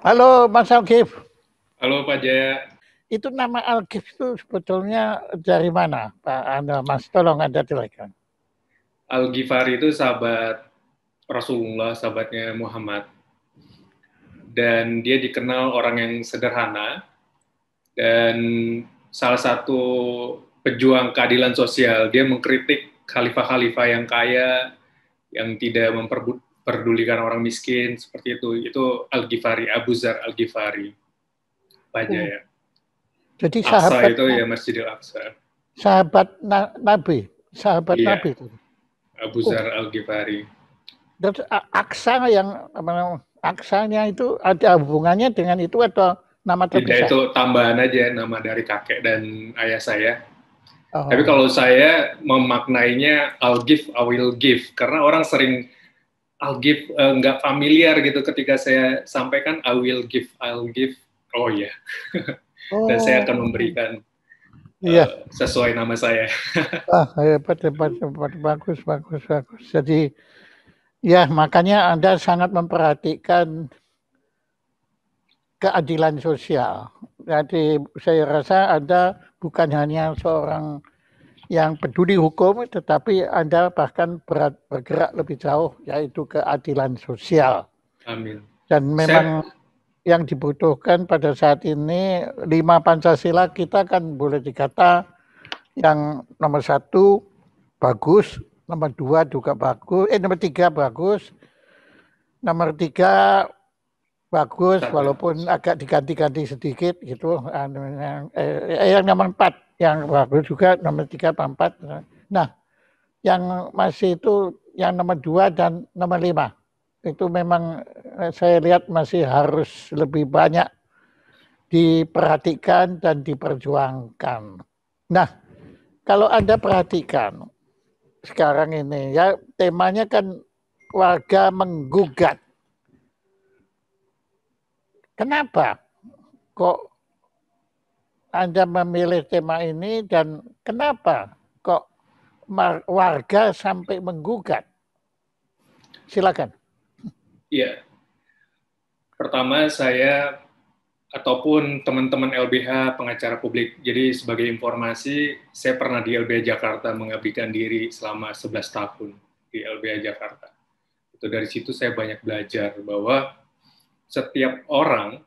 Halo Mas Algif, Halo Pak Jaya, itu nama Algif itu sebetulnya dari mana Pak Anda Mas? Tolong Anda jelaskan. Al-Ghifari itu sahabat Rasulullah, sahabatnya Muhammad. Dan dia dikenal orang yang sederhana dan salah satu pejuang keadilan sosial. Dia mengkritik khalifah-khalifah yang kaya, yang tidak memperdulikan orang miskin, seperti itu. Itu Al-Ghifari, Abu Zar Al-Ghifari, Pak Oh, Jaya. jadi Aqsa sahabat itu ya Masjidil Aqsa. sahabat Nabi, sahabat Iya, Nabi itu. Abu Oh, Zar Al-Ghifari. terus Aksa yang Aksanya itu ada hubungannya dengan itu atau nama Tidak, terpisah? itu tambahan aja nama dari kakek dan ayah saya. Tapi Oh, kalau saya memaknainya I'll give, I will give. Karena orang sering I'll give nggak familiar gitu ketika saya sampaikan I will give, I'll give. Oh ya, yeah. Dan saya akan oh, memberikan iya. sesuai nama saya. Ah, hebat, hebat, hebat, bagus, bagus, bagus. Jadi, ya makanya Anda sangat memperhatikan keadilan sosial. Jadi saya rasa Anda bukan hanya seorang yang peduli hukum, tetapi Anda bahkan bergerak lebih jauh, yaitu keadilan sosial. Amin. Dan Saya memang yang dibutuhkan pada saat ini, 5 Pancasila kita kan boleh dikata yang nomor 1 bagus, nomor 2 juga bagus, nomor 3 bagus, nomor 3 bagus walaupun agak diganti-ganti sedikit gitu. Yang nomor 4 yang bagus juga nomor 3 4. Nah, yang masih itu yang nomor 2 dan nomor 5 itu memang saya lihat masih harus lebih banyak diperhatikan dan diperjuangkan. Nah, kalau Anda perhatikan sekarang ini ya temanya kan warga menggugat. Kenapa kok Anda memilih tema ini dan kenapa kok warga sampai menggugat? Silakan. ya, pertama saya ataupun teman-teman LBH pengacara publik. Jadi sebagai informasi, saya pernah di LBH Jakarta mengabdikan diri selama 11 tahun di LBH Jakarta. Itu dari situ saya banyak belajar bahwa setiap orang,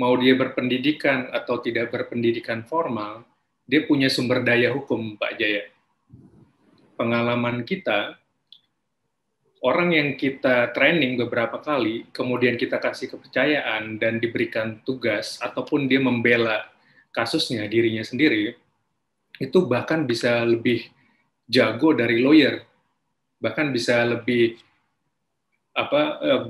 mau dia berpendidikan atau tidak berpendidikan formal, dia punya sumber daya hukum, Pak Jaya. Pengalaman kita, orang yang kita training beberapa kali, kemudian kita kasih kepercayaan dan diberikan tugas, ataupun dia membela kasusnya, dirinya sendiri, itu bahkan bisa lebih jago dari lawyer, bahkan bisa lebih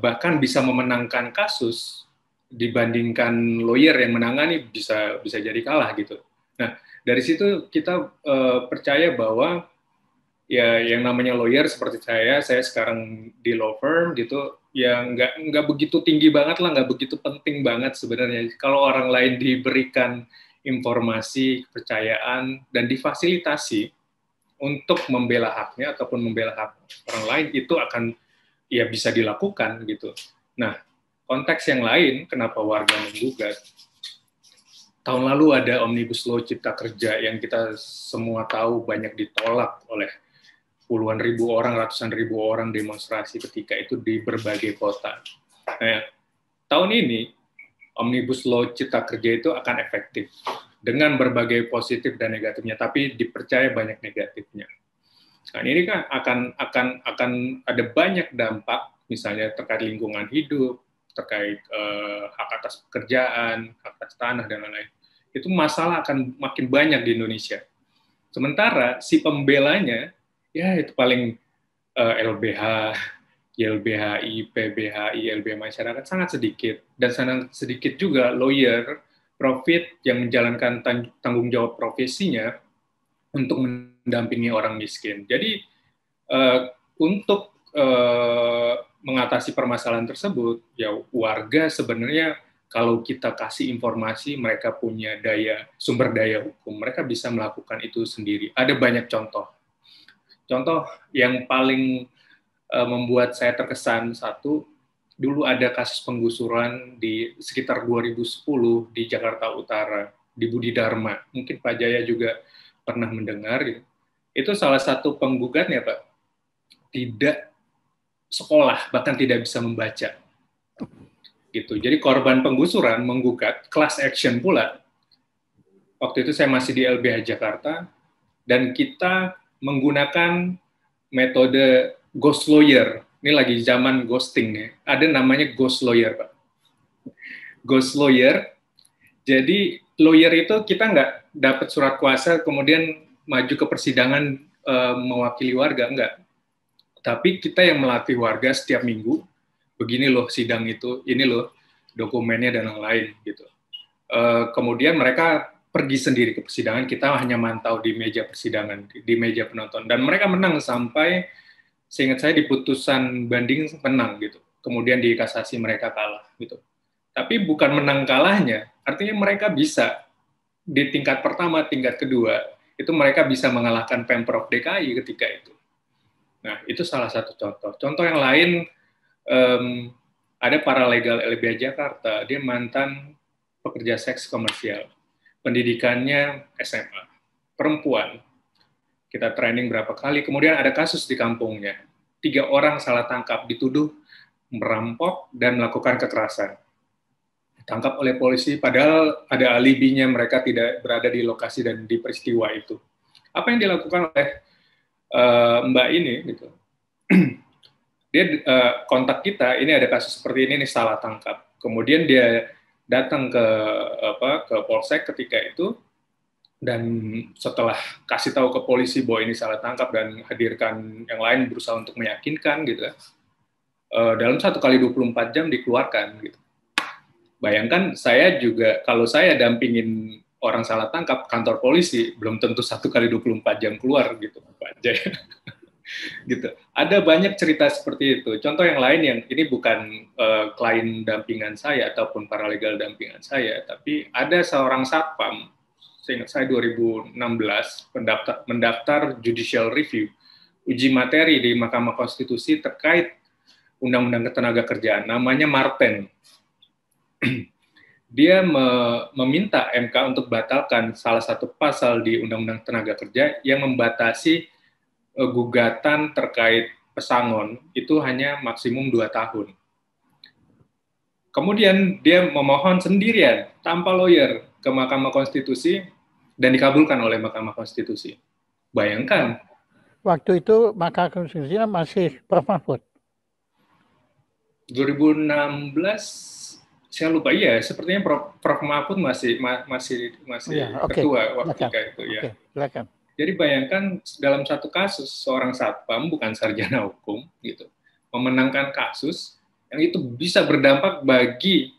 bahkan bisa memenangkan kasus dibandingkan lawyer yang menangani bisa jadi kalah gitu. Nah, dari situ kita percaya bahwa ya yang namanya lawyer seperti saya sekarang di law firm gitu, ya nggak begitu tinggi banget lah, nggak begitu penting banget sebenarnya. Kalau orang lain diberikan informasi, kepercayaan, dan difasilitasi untuk membela haknya ataupun membela hak orang lain, itu akan ya bisa dilakukan gitu. Nah, konteks yang lain, kenapa warga menggugat? Tahun lalu ada Omnibus Law Cipta Kerja yang kita semua tahu banyak ditolak oleh puluhan ribu orang, ratusan ribu orang demonstrasi ketika itu di berbagai kota. Nah, tahun ini Omnibus Law Cipta Kerja itu akan efektif dengan berbagai positif dan negatifnya, tapi dipercaya banyak negatifnya. Nah, ini kan akan ada banyak dampak, misalnya terkait lingkungan hidup, terkait hak atas pekerjaan, hak atas tanah dan lain-lain. Itu masalah akan makin banyak di Indonesia. Sementara si pembelanya ya itu paling LBH, YLBHI, PBHI, LBH masyarakat sangat sedikit, dan sangat sedikit juga lawyer profit yang menjalankan tanggung jawab profesinya untuk mendampingi orang miskin. Jadi untuk mengatasi permasalahan tersebut, ya warga sebenarnya kalau kita kasih informasi, mereka punya sumber daya hukum, mereka bisa melakukan itu sendiri. Ada banyak contoh. Contoh yang paling membuat saya terkesan, satu, dulu ada kasus penggusuran di sekitar 2010 di Jakarta Utara, di Budi Dharma. Mungkin Pak Jaya juga pernah mendengar. Gitu. Itu salah satu penggugatnya, Pak. Tidak sekolah, bahkan tidak bisa membaca. Gitu. Jadi korban penggusuran menggugat, class action pula. Waktu itu saya masih di LBH Jakarta, dan kita menggunakan metode ghost lawyer. Ini lagi zaman ghosting nih. Ada namanya ghost lawyer, Pak. Ghost lawyer, jadi lawyer itu kita nggak dapat surat kuasa, kemudian maju ke persidangan mewakili warga, enggak. Tapi kita yang melatih warga setiap minggu, begini loh sidang itu, ini loh dokumennya dan lain-lain gitu. Kemudian mereka pergi sendiri ke persidangan, kita hanya mantau di meja persidangan, di meja penonton, dan mereka menang sampai, seingat saya di putusan banding menang gitu. Kemudian di kasasi mereka kalah gitu. Tapi bukan menang kalahnya, artinya mereka bisa di tingkat pertama, tingkat kedua, itu mereka bisa mengalahkan Pemprov DKI ketika itu. Nah, itu salah satu contoh. Contoh yang lain, ada paralegal LBH Jakarta, dia mantan pekerja seks komersial. Pendidikannya SMA, perempuan. Kita training berapa kali, kemudian ada kasus di kampungnya. 3 orang salah tangkap, dituduh merampok dan melakukan kekerasan. Ditangkap oleh polisi, padahal ada alibinya, mereka tidak berada di lokasi dan di peristiwa itu. Apa yang dilakukan oleh Mbak ini, gitu. Dia kontak kita, ini ada kasus seperti ini salah tangkap. Kemudian dia datang ke polsek ketika itu, dan setelah kasih tahu ke polisi bahwa ini salah tangkap dan hadirkan yang lain berusaha untuk meyakinkan gitu, dalam 1 kali 24 jam dikeluarkan gitu. Bayangkan saya juga, kalau saya dampingin orang salah tangkap kantor polisi, belum tentu 1 kali 24 jam keluar gitu, Pak Jaya. Gitu. Ada banyak cerita seperti itu. Contoh yang lain yang ini bukan klien dampingan saya ataupun paralegal dampingan saya, tapi ada seorang satpam, seingat saya 2016, mendaftar judicial review, uji materi di Mahkamah Konstitusi terkait Undang-Undang Ketenagakerjaan, namanya Marten. Dia meminta MK untuk batalkan salah satu pasal di Undang-Undang Tenaga Kerja yang membatasi gugatan terkait pesangon itu hanya maksimum 2 tahun. Kemudian dia memohon sendirian, tanpa lawyer, ke Mahkamah Konstitusi dan dikabulkan oleh Mahkamah Konstitusi. Bayangkan. Waktu itu Mahkamah Konstitusi masih Prof. Mahfud. 2016 saya lupa, iya sepertinya Prof. Mahfud masih ya, ketua waktu itu ya. Silakan. Jadi bayangkan dalam satu kasus seorang satpam bukan sarjana hukum gitu memenangkan kasus yang itu bisa berdampak bagi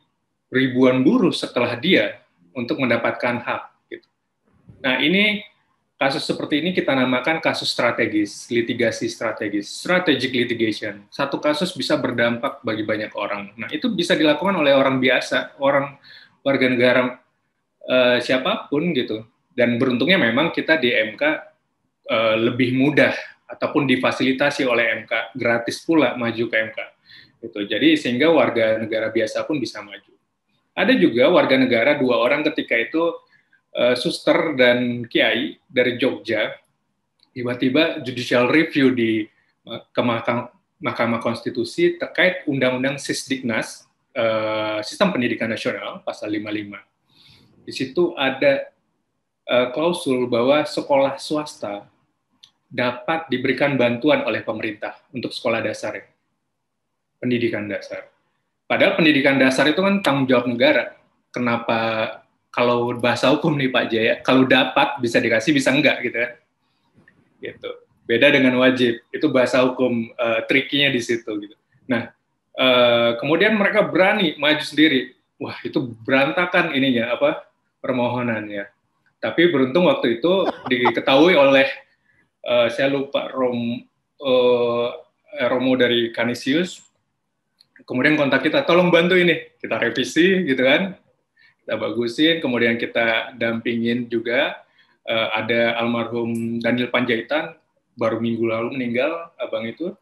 ribuan buruh setelah dia untuk mendapatkan hak gitu. Nah, ini kasus seperti ini kita namakan kasus strategis, litigasi strategis, strategic litigation. Satu kasus bisa berdampak bagi banyak orang. Nah, itu bisa dilakukan oleh orang biasa, orang warga negara siapapun gitu. Dan beruntungnya memang kita di MK lebih mudah ataupun difasilitasi oleh MK, gratis pula maju ke MK. Gitu. Jadi sehingga warga negara biasa pun bisa maju. Ada juga warga negara 2 orang ketika itu suster dan kiai dari Jogja, tiba-tiba judicial review ke Mahkamah Konstitusi terkait Undang-Undang Sisdiknas, Sistem Pendidikan Nasional, pasal 55. Di situ ada klausul bahwa sekolah swasta dapat diberikan bantuan oleh pemerintah untuk sekolah dasar, pendidikan dasar. Padahal pendidikan dasar itu kan tanggung jawab negara. Kenapa kalau bahasa hukum nih Pak Jaya, kalau dapat bisa dikasih, bisa enggak gitu kan? Gitu. Beda dengan wajib. Itu bahasa hukum, trikinya di situ gitu. Nah, kemudian mereka berani maju sendiri. Wah, itu berantakan ininya permohonannya. Tapi beruntung waktu itu diketahui oleh saya lupa Romo dari Canisius, kemudian kontak kita, tolong bantu ini, kita revisi gitu kan, kita bagusin, kemudian kita dampingin juga. Ada almarhum Daniel Panjaitan, baru minggu lalu meninggal, abang itu,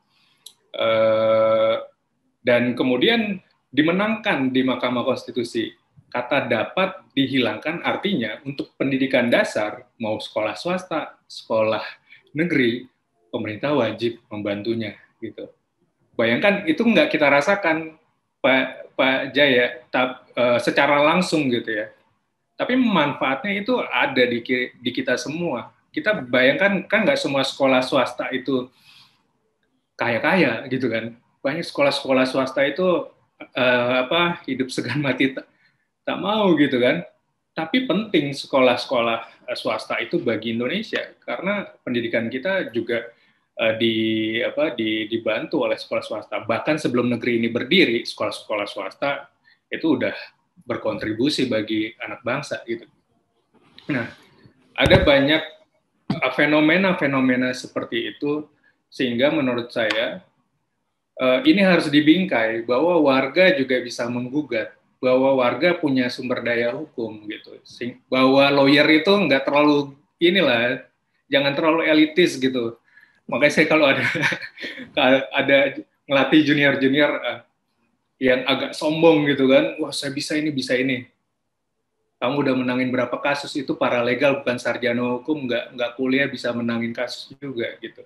Dan kemudian dimenangkan di Mahkamah Konstitusi. Kata dapat dihilangkan artinya untuk pendidikan dasar, mau sekolah swasta, sekolah negeri, pemerintah wajib membantunya. Gitu. Bayangkan itu nggak kita rasakan, Pak Jaya, secara langsung gitu ya. Tapi manfaatnya itu ada di kita semua. Kita bayangkan kan nggak semua sekolah swasta itu kaya-kaya gitu kan. Banyak sekolah-sekolah swasta itu hidup segan mati tak mau gitu kan. Tapi penting sekolah-sekolah swasta itu bagi Indonesia karena pendidikan kita juga dibantu oleh sekolah swasta. Bahkan sebelum negeri ini berdiri, sekolah-sekolah swasta itu udah berkontribusi bagi anak bangsa gitu. Nah, ada banyak fenomena-fenomena seperti itu sehingga menurut saya ini harus dibingkai bahwa warga juga bisa menggugat, bahwa warga punya sumber daya hukum gitu, bahwa lawyer itu nggak terlalu jangan terlalu elitis gitu. Makanya saya kalau ada ngelatih junior yang agak sombong gitu kan, wah saya bisa ini. Kamu udah menangin berapa kasus itu paralegal bukan sarjana hukum, nggak kuliah bisa menangin kasus juga gitu.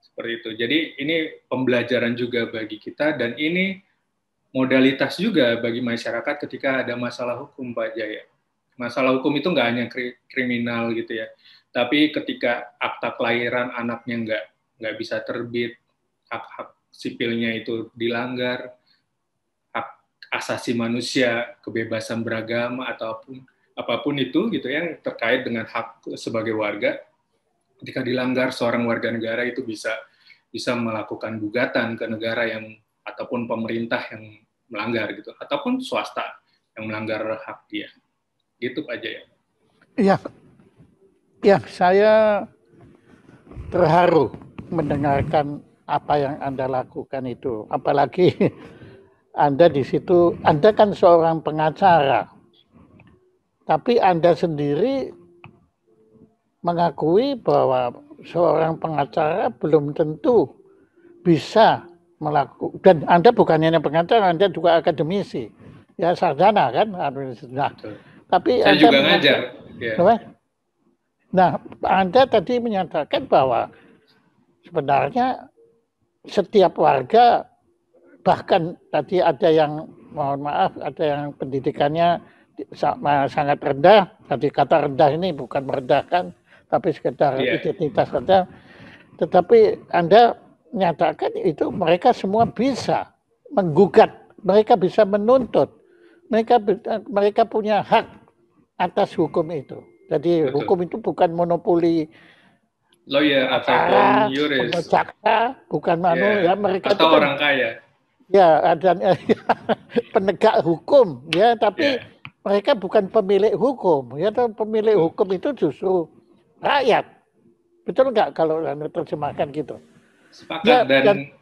Seperti itu. Jadi ini pembelajaran juga bagi kita dan ini modalitas juga bagi masyarakat ketika ada masalah hukum, Pak Jaya. Masalah hukum itu nggak hanya kriminal gitu ya, tapi ketika akta kelahiran anaknya nggak bisa terbit, hak-hak sipilnya itu dilanggar, hak asasi manusia, kebebasan beragama ataupun apapun itu gitu yang terkait dengan hak sebagai warga, ketika dilanggar seorang warga negara itu bisa melakukan gugatan ke negara yang ataupun pemerintah yang melanggar gitu, ataupun swasta yang melanggar hak dia. Gitu Pak Jaya. Ya, saya terharu mendengarkan apa yang Anda lakukan itu. Apalagi Anda di situ, Anda kan seorang pengacara, tapi Anda sendiri mengakui bahwa seorang pengacara belum tentu bisa melakukan, dan Anda bukan hanya pengacara, Anda juga akademisi, ya sarjana kan. Nah, tapi saya Anda juga ngajar. Ya. Nah, Anda tadi menyatakan bahwa sebenarnya setiap warga, bahkan tadi ada yang, mohon maaf, ada yang pendidikannya sangat rendah. Tadi kata rendah ini bukan merendahkan, tapi sekedar identitas saja. Tetapi Anda menyatakan itu mereka semua bisa menggugat, mereka bisa menuntut, mereka punya hak atas hukum itu. Jadi betul. Hukum itu bukan monopoli lawyer ataupun yuris, jaksa, bukan ya mereka atau itu orang kaya. Ya, ada penegak hukum ya, tapi mereka bukan pemilik hukum ya. Pemilik hukum itu justru rakyat. Betul nggak kalau Anda terjemahkan gitu? Sepakat, dan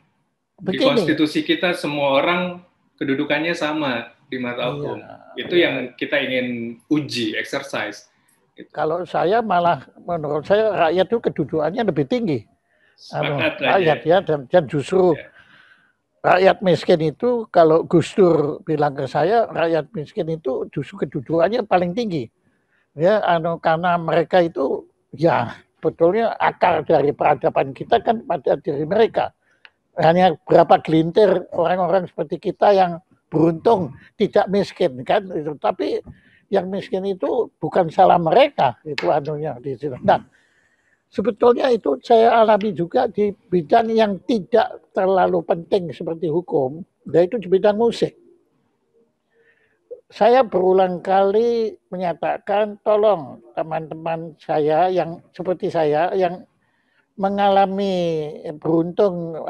di konstitusi kita semua orang kedudukannya sama di mata hukum. Itu yang kita ingin uji, exercise. Kalau saya malah, menurut saya rakyat itu kedudukannya lebih tinggi. Rakyat ya, dan justru rakyat miskin itu, kalau Gus Dur bilang ke saya, rakyat miskin itu justru kedudukannya paling tinggi. Ya, karena mereka itu ya betulnya akar dari peradaban kita kan pada diri mereka. Hanya berapa gelintir orang-orang seperti kita yang beruntung tidak miskin kan itu. Tapi yang miskin itu bukan salah mereka, itu di situ. Nah, sebetulnya itu saya alami juga di bidang yang tidak terlalu penting seperti hukum, yaitu di bidang musik. Saya berulang kali menyatakan, tolong teman-teman saya yang seperti saya yang mengalami beruntung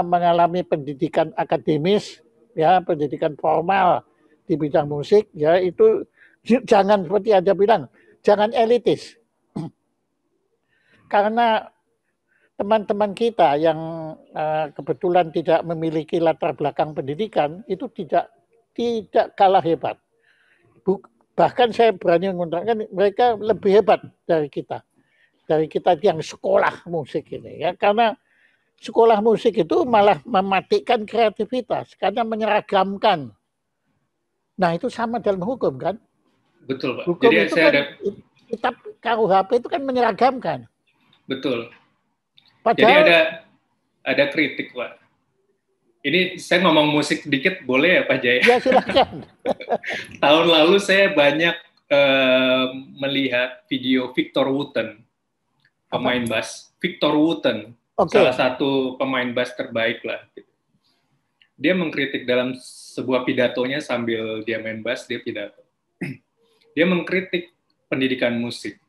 mengalami pendidikan akademis ya, pendidikan formal di bidang musik ya, itu jangan seperti Anda bilang, jangan elitis. Karena teman-teman kita yang kebetulan tidak memiliki latar belakang pendidikan itu tidak kalah hebat. Bahkan saya berani mengatakan mereka lebih hebat dari kita yang sekolah musik ini ya, karena sekolah musik itu malah mematikan kreativitas karena menyeragamkan. Nah, itu sama dalam hukum kan? Betul, Pak. Hukum Jadi itu saya kan ada kitab KUHP itu kan menyeragamkan. betul. Jadi Padahal ada kritik, Pak. Ini saya ngomong musik dikit boleh ya Pak Jaya? ya silakan. Tahun lalu saya banyak melihat video Victor Wooten, pemain bass. Victor Wooten, salah satu pemain bass terbaik lah. Dia mengkritik dalam sebuah pidatonya sambil dia main bass, dia pidato. Dia mengkritik pendidikan musik.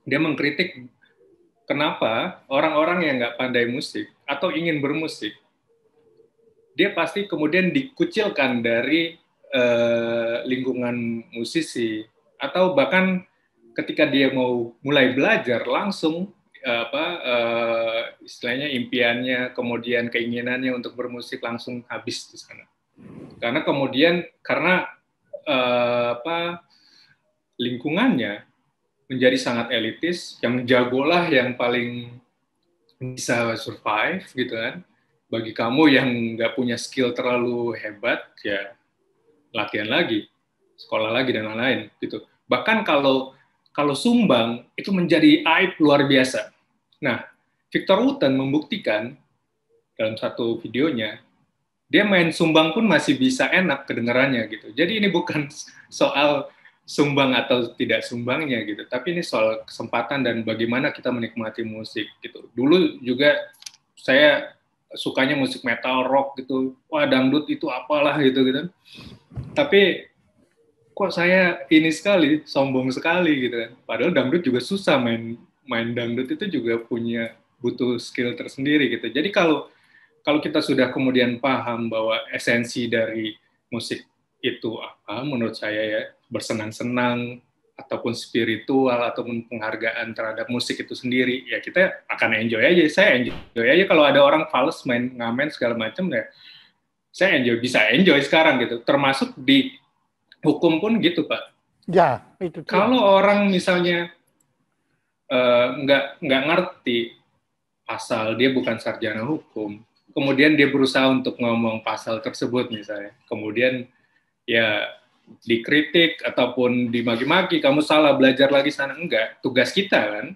Dia mengkritik kenapa orang-orang yang nggak pandai musik atau ingin bermusik, dia pasti kemudian dikucilkan dari lingkungan musisi, atau bahkan ketika dia mau mulai belajar langsung istilahnya impiannya, kemudian keinginannya untuk bermusik langsung habis di sana. Karena kemudian lingkungannya menjadi sangat elitis, yang jagolah yang paling bisa survive gitu kan. Bagi kamu yang nggak punya skill terlalu hebat, ya latihan lagi, sekolah lagi dan lain-lain gitu. Bahkan kalau sumbang itu menjadi aib luar biasa. Nah, Victor Wooten membuktikan dalam satu videonya, dia main sumbang pun masih bisa enak kedengarannya gitu. Jadi ini bukan soal sumbang atau tidak sumbangnya gitu, tapi ini soal kesempatan dan bagaimana kita menikmati musik gitu. Dulu juga saya sukanya musik metal, rock gitu, wah dangdut itu apalah gitu. Tapi kok saya ini sekali, sombong sekali gitu kan. Padahal dangdut juga susah, main dangdut itu juga butuh skill tersendiri gitu. Jadi kalau kita sudah kemudian paham bahwa esensi dari musik itu apa, menurut saya ya, bersenang-senang, ataupun spiritual, ataupun penghargaan terhadap musik itu sendiri, ya kita akan enjoy aja. Saya enjoy aja kalau ada orang fals main ngamen segala macam, ya saya bisa enjoy sekarang gitu. Termasuk di hukum pun gitu, Pak. Ya, itu dia. Kalau orang misalnya nggak ngerti pasal, dia bukan sarjana hukum, kemudian dia berusaha untuk ngomong pasal tersebut misalnya, kemudian ya dikritik ataupun dimaki-maki, kamu salah, belajar lagi sana. Enggak, tugas kita kan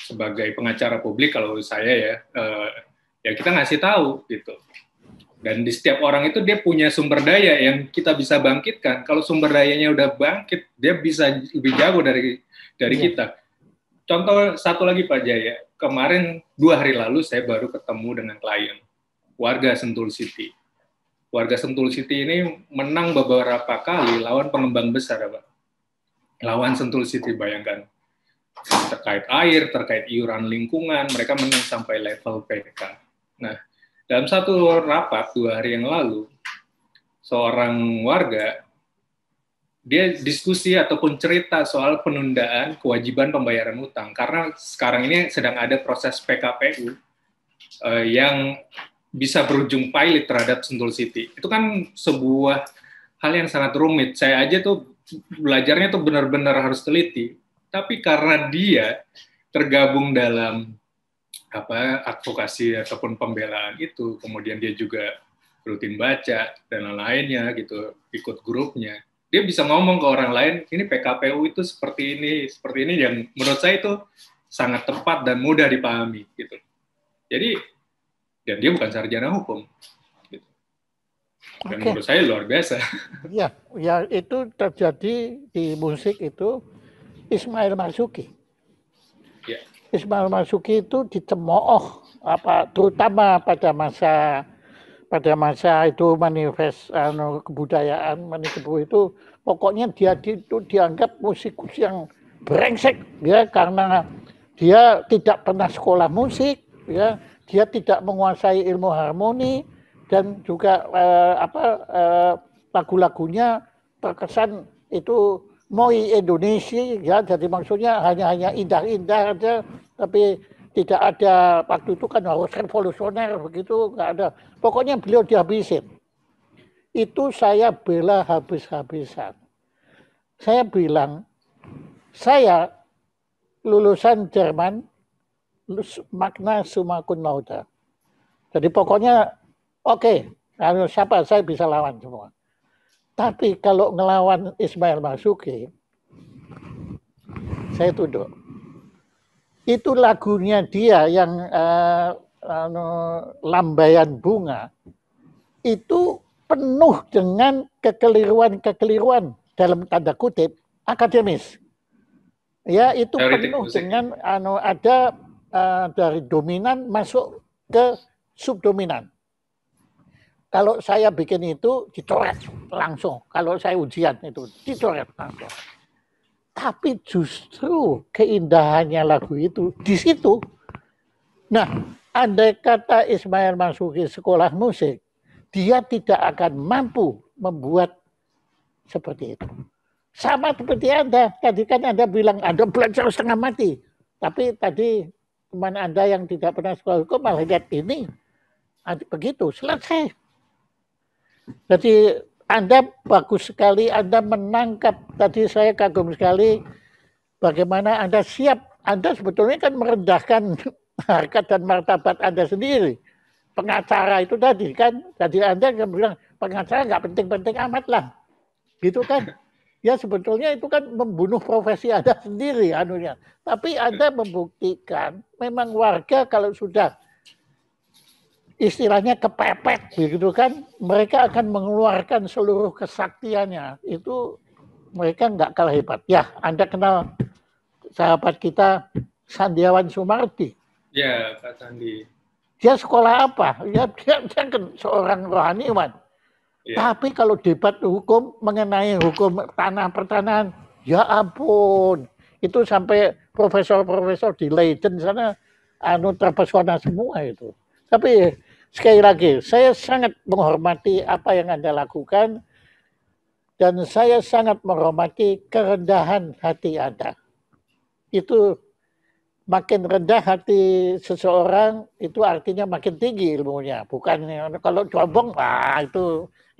sebagai pengacara publik, kalau saya ya kita ngasih tahu gitu. Dan di setiap orang itu dia punya sumber daya yang kita bisa bangkitkan. Kalau sumber dayanya udah bangkit, dia bisa lebih jago dari kita. Contoh satu lagi Pak Jaya, kemarin 2 hari lalu saya baru ketemu dengan klien warga Sentul City. Warga Sentul City ini menang beberapa kali lawan pengembang besar, Pak. Lawan Sentul City, bayangkan. Terkait air, terkait iuran lingkungan, mereka menang sampai level PK. Nah, dalam satu rapat 2 hari yang lalu, seorang warga, dia diskusi ataupun cerita soal penundaan kewajiban pembayaran utang. Karena sekarang ini sedang ada proses PKPU yang bisa berujung pilot terhadap Sentul City. Itu kan sebuah hal yang sangat rumit. Saya aja tuh belajarnya tuh benar-benar harus teliti. Tapi karena dia tergabung dalam advokasi ataupun pembelaan itu, kemudian dia juga rutin baca dan lain-lainnya gitu, ikut grupnya. Dia bisa ngomong ke orang lain, ini PKPU itu seperti ini yang menurut saya itu sangat tepat dan mudah dipahami gitu. Jadi dan dia bukan sarjana hukum. Gitu. Dan menurut saya luar biasa. Ya, itu terjadi di musik itu Ismail Marzuki. Ya. Ismail Marzuki itu dicemooh terutama pada masa itu manifest kebudayaan Manikebu itu, pokoknya dia itu dianggap musikus yang brengsek ya, karena dia tidak pernah sekolah musik ya. Dia tidak menguasai ilmu harmoni dan juga lagu-lagunya terkesan itu moi Indonesia ya, jadi maksudnya hanya indah-indah aja, tapi tidak ada, waktu itu kan harus revolusioner begitu, nggak ada. Pokoknya beliau dihabisin. Itu saya bela habis-habisan. Saya bilang, saya lulusan Jerman, Magna Summa Cum Laude. Jadi pokoknya oke, siapa saya bisa lawan semua. Tapi kalau ngelawan Ismail Marzuki, saya tunduk. Itu lagunya dia yang Lambaian Bunga itu penuh dengan kekeliruan-kekeliruan dalam tanda kutip akademis. Ya, itu penuh dengan ada dari dominan masuk ke subdominan. Kalau saya bikin itu dicoret langsung. Kalau saya ujian itu dicoret langsung. Tapi justru keindahannya lagu itu di situ. Nah, andai kata Ismail Marzuki sekolah musik, dia tidak akan mampu membuat seperti itu. Sama seperti Anda. Tadi kan Anda bilang Anda belajar setengah mati. Tapi tadi teman Anda yang tidak pernah sekolah hukum malah lihat ini. Begitu, selesai. Jadi Anda bagus sekali, Anda menangkap. Tadi saya kagum sekali bagaimana Anda siap. Anda sebetulnya kan merendahkan harkat dan martabat Anda sendiri. Pengacara itu tadi kan. Tadi Anda bilang pengacara nggak penting-penting amat lah. Gitu kan. Ya sebetulnya itu kan membunuh profesi Anda sendiri anunya. Tapi Anda membuktikan memang warga kalau sudah istilahnya kepepet begitu kan, mereka akan mengeluarkan seluruh kesaktiannya. Itu mereka nggak kalah hebat. Ya, Anda kenal sahabat kita Sandiawan Sumardi. Ya, Pak Sandi. Dia sekolah apa? Ya, dia kan seorang rohaniwan. Ya. Tapi kalau debat hukum mengenai hukum tanah pertanahan, ya ampun, itu sampai profesor-profesor di Leiden sana terpesona semua itu. Tapi sekali lagi, saya sangat menghormati apa yang Anda lakukan dan saya sangat menghormati kerendahan hati Anda. Itu makin rendah hati seseorang itu artinya makin tinggi ilmunya. Bukan kalau sombong,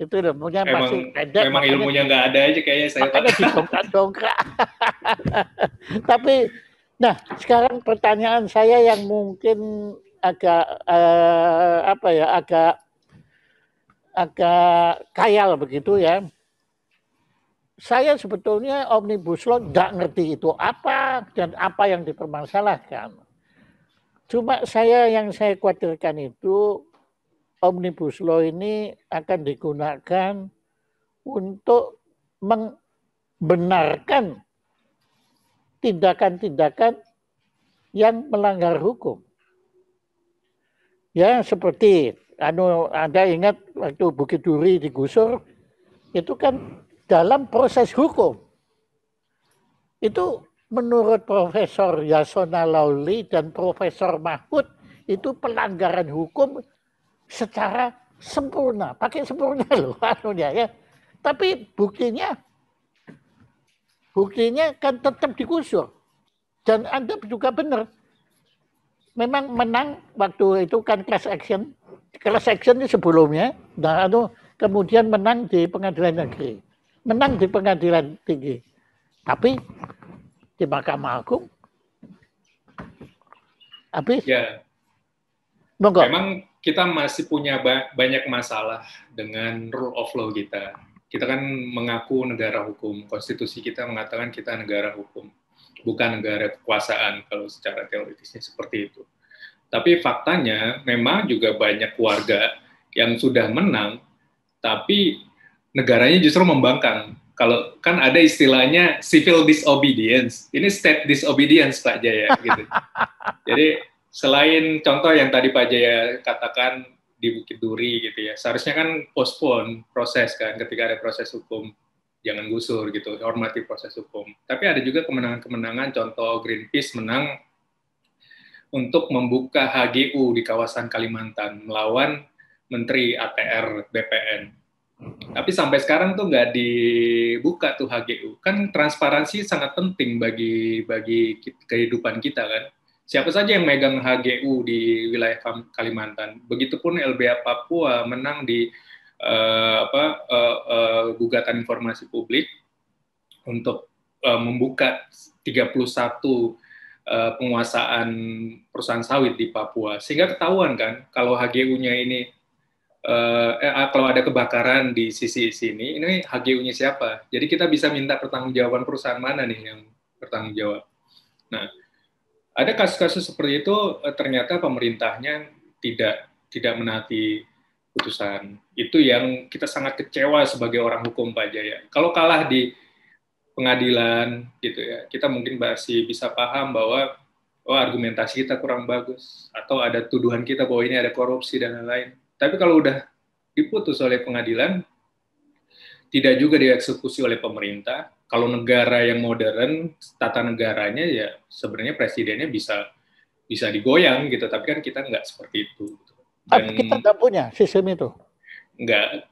itu ilmunya masih pendek. Memang ilmunya nggak ada aja kayaknya saya. Makanya didongkrak-dongkrak. Tapi, nah sekarang pertanyaan saya yang mungkin agak agak khayal begitu ya. Saya sebetulnya Omnibus Law nggak ngerti itu apa dan apa yang dipermasalahkan. Cuma yang saya khawatirkan itu Omnibus Law ini akan digunakan untuk membenarkan tindakan-tindakan yang melanggar hukum. Ya seperti Anda ingat waktu Bukit Duri digusur itu kan dalam proses hukum. Itu menurut Profesor Yasona Lauli dan Profesor Mahfud itu pelanggaran hukum secara sempurna. Pakai sempurna loh ya. Tapi buktinya kan tetap digusur. Dan Anda juga benar. Memang menang waktu itu kan class action. Class action itu sebelumnya. Nah, kemudian menang di pengadilan negeri. Menang di pengadilan tinggi. Tapi di Mahkamah Agung habis. Ya. Monggo. Memang kita masih punya banyak masalah dengan rule of law kita. Kita kan mengaku negara hukum. Konstitusi kita mengatakan kita negara hukum. Bukan negara kekuasaan kalau secara teoritisnya seperti itu. Tapi faktanya memang juga banyak warga yang sudah menang, tapi negaranya justru membangkang. Kalau kan ada istilahnya civil disobedience, ini state disobedience Pak Jaya. Gitu. Jadi selain contoh yang tadi Pak Jaya katakan di Bukit Duri gitu ya, seharusnya kan postpone proses kan ketika ada proses hukum, jangan gusur gitu, hormati proses hukum. Tapi ada juga kemenangan-kemenangan, contoh Greenpeace menang untuk membuka HGU di kawasan Kalimantan melawan Menteri ATR BPN. Tapi sampai sekarang tuh nggak dibuka tuh HGU. Kan transparansi sangat penting bagi kehidupan kita kan. Siapa saja yang megang HGU di wilayah Kalimantan. Begitupun LBH Papua menang di gugatan informasi publik untuk membuka 31 penguasaan perusahaan sawit di Papua, sehingga ketahuan kan kalau HGU-nya ini kalau ada kebakaran di sisi sini, ini HGU-nya siapa? Jadi kita bisa minta pertanggungjawaban perusahaan mana nih yang bertanggung jawab. Nah, ada kasus-kasus seperti itu ternyata pemerintahnya tidak menaati putusan. Itu yang kita sangat kecewa sebagai orang hukum, Pak Jaya. Kalau kalah di pengadilan gitu ya, kita mungkin masih bisa paham bahwa argumentasi kita kurang bagus atau ada tuduhan kita bahwa ini ada korupsi dan lain-lain. Tapi kalau udah diputus oleh pengadilan, tidak juga dieksekusi oleh pemerintah. Kalau negara yang modern, tata negaranya ya sebenarnya presidennya bisa digoyang gitu, tapi kan kita nggak seperti itu. Dan kita nggak punya sistem itu. Nggak,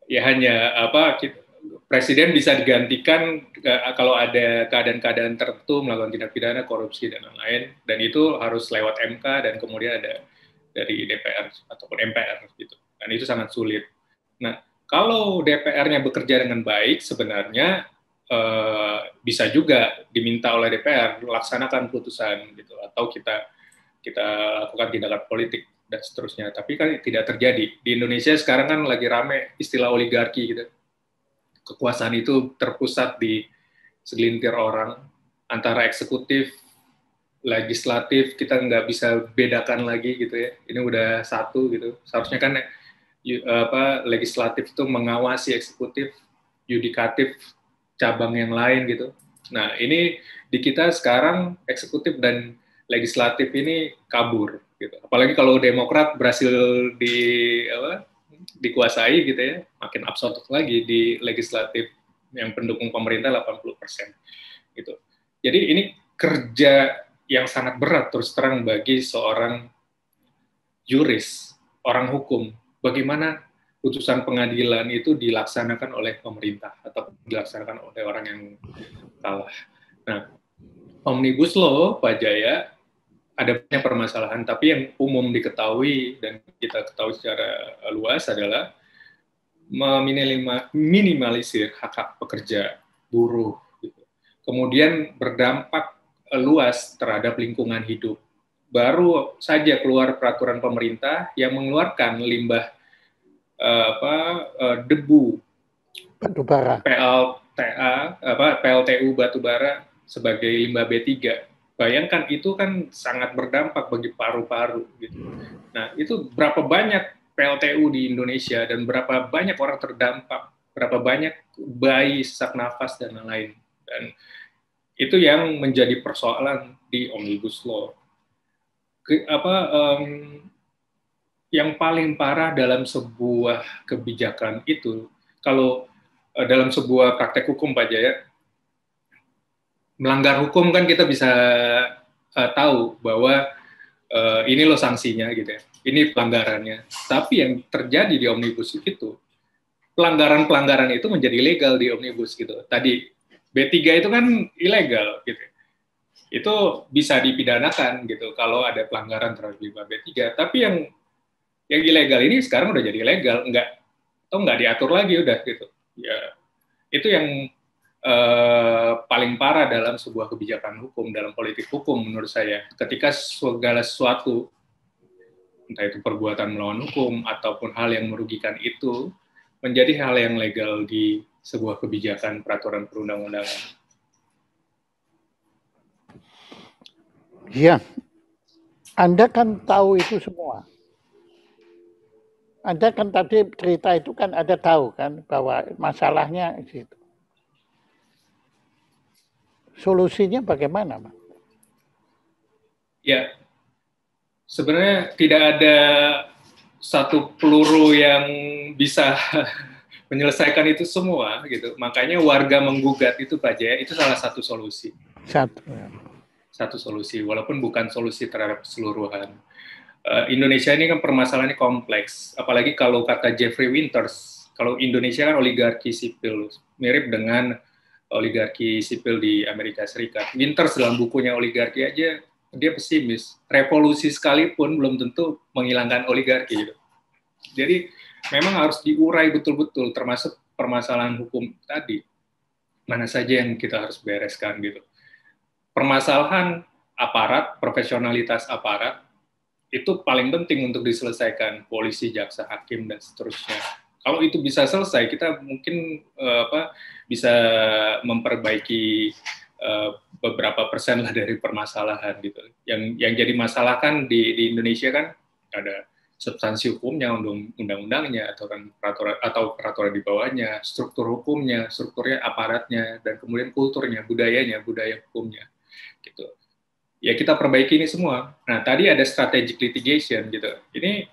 ya hanya presiden bisa digantikan kalau ada keadaan-keadaan tertentu melakukan tindak pidana korupsi dan lain-lain, dan itu harus lewat MK dan kemudian ada dari DPR ataupun MPR gitu. Dan itu sangat sulit. Nah, kalau DPR-nya bekerja dengan baik, sebenarnya bisa juga diminta oleh DPR laksanakan putusan gitu, atau kita lakukan tindakan politik dan seterusnya. Tapi kan tidak terjadi. Di Indonesia sekarang kan lagi rame istilah oligarki gitu. Kekuasaan itu terpusat di segelintir orang, antara eksekutif, legislatif, kita nggak bisa bedakan lagi gitu ya. Ini udah satu gitu. Seharusnya kan legislatif itu mengawasi eksekutif, yudikatif cabang yang lain gitu. Nah, ini di kita sekarang eksekutif dan legislatif ini kabur gitu. Apalagi kalau Demokrat berhasil dikuasai gitu ya, makin absurd lagi di legislatif yang pendukung pemerintah 80% gitu. Jadi ini kerja yang sangat berat terus terang bagi seorang juris, orang hukum. Bagaimana putusan pengadilan itu dilaksanakan oleh pemerintah atau dilaksanakan oleh orang yang kalah. Nah, Omnibus Law, Pak Jaya, ada banyak permasalahan, tapi yang umum diketahui dan kita ketahui secara luas adalah meminimalisir hak-hak pekerja, buruh, gitu. Kemudian berdampak luas terhadap lingkungan hidup. Baru saja keluar peraturan pemerintah yang mengeluarkan limbah debu batubara, PLTU batubara sebagai limbah B3. Bayangkan itu kan sangat berdampak bagi paru-paru gitu. Nah, itu berapa banyak PLTU di Indonesia dan berapa banyak orang terdampak, berapa banyak bayi sesak nafas dan lain-lain. Dan itu yang menjadi persoalan di Omnibus Law. Yang paling parah dalam sebuah kebijakan itu, kalau dalam sebuah praktek hukum, Pak Jaya, melanggar hukum kan kita bisa tahu bahwa ini loh sanksinya gitu ya, ini pelanggarannya. Tapi yang terjadi di Omnibus itu, pelanggaran-pelanggaran itu menjadi legal di Omnibus gitu. Tadi B3 itu kan ilegal gitu. Itu bisa dipidanakan gitu kalau ada pelanggaran terhadap B3. Tapi yang ilegal ini sekarang udah jadi legal, nggak diatur lagi udah gitu. Ya, itu yang paling parah dalam sebuah kebijakan hukum, dalam politik hukum menurut saya. Ketika segala sesuatu, entah itu perbuatan melawan hukum ataupun hal yang merugikan itu, menjadi hal yang legal di sebuah kebijakan peraturan perundang-undangan. Iya, Anda kan tahu itu semua. Anda kan tadi cerita itu kan Anda tahu kan bahwa masalahnya itu. Solusinya bagaimana, Pak? Ya, sebenarnya tidak ada satu peluru yang bisa menyelesaikan itu semua gitu. Makanya warga menggugat itu, Pak Jaya, itu salah satu solusi. Satu solusi, walaupun bukan solusi terhadap keseluruhan. Indonesia ini kan permasalahannya kompleks, apalagi kalau kata Jeffrey Winters, kalau Indonesia kan oligarki sipil, mirip dengan oligarki sipil di Amerika Serikat. Winters dalam bukunya Oligarki aja, dia pesimis. Revolusi sekalipun belum tentu menghilangkan oligarki. Gitu. Jadi memang harus diurai betul-betul, termasuk permasalahan hukum tadi. Mana saja yang kita harus bereskan gitu. Permasalahan aparat, profesionalitas aparat itu paling penting untuk diselesaikan, polisi, jaksa, hakim dan seterusnya. Kalau itu bisa selesai, kita mungkin bisa memperbaiki beberapa persen lah dari permasalahan gitu. Yang jadi masalah kan di Indonesia kan ada substansi hukumnya, undang-undangnya, atau peraturan di bawahnya, struktur hukumnya, strukturnya, aparatnya, dan kemudian kulturnya, budaya hukumnya, gitu. Ya kita perbaiki ini semua. Nah tadi ada strategic litigation gitu. Ini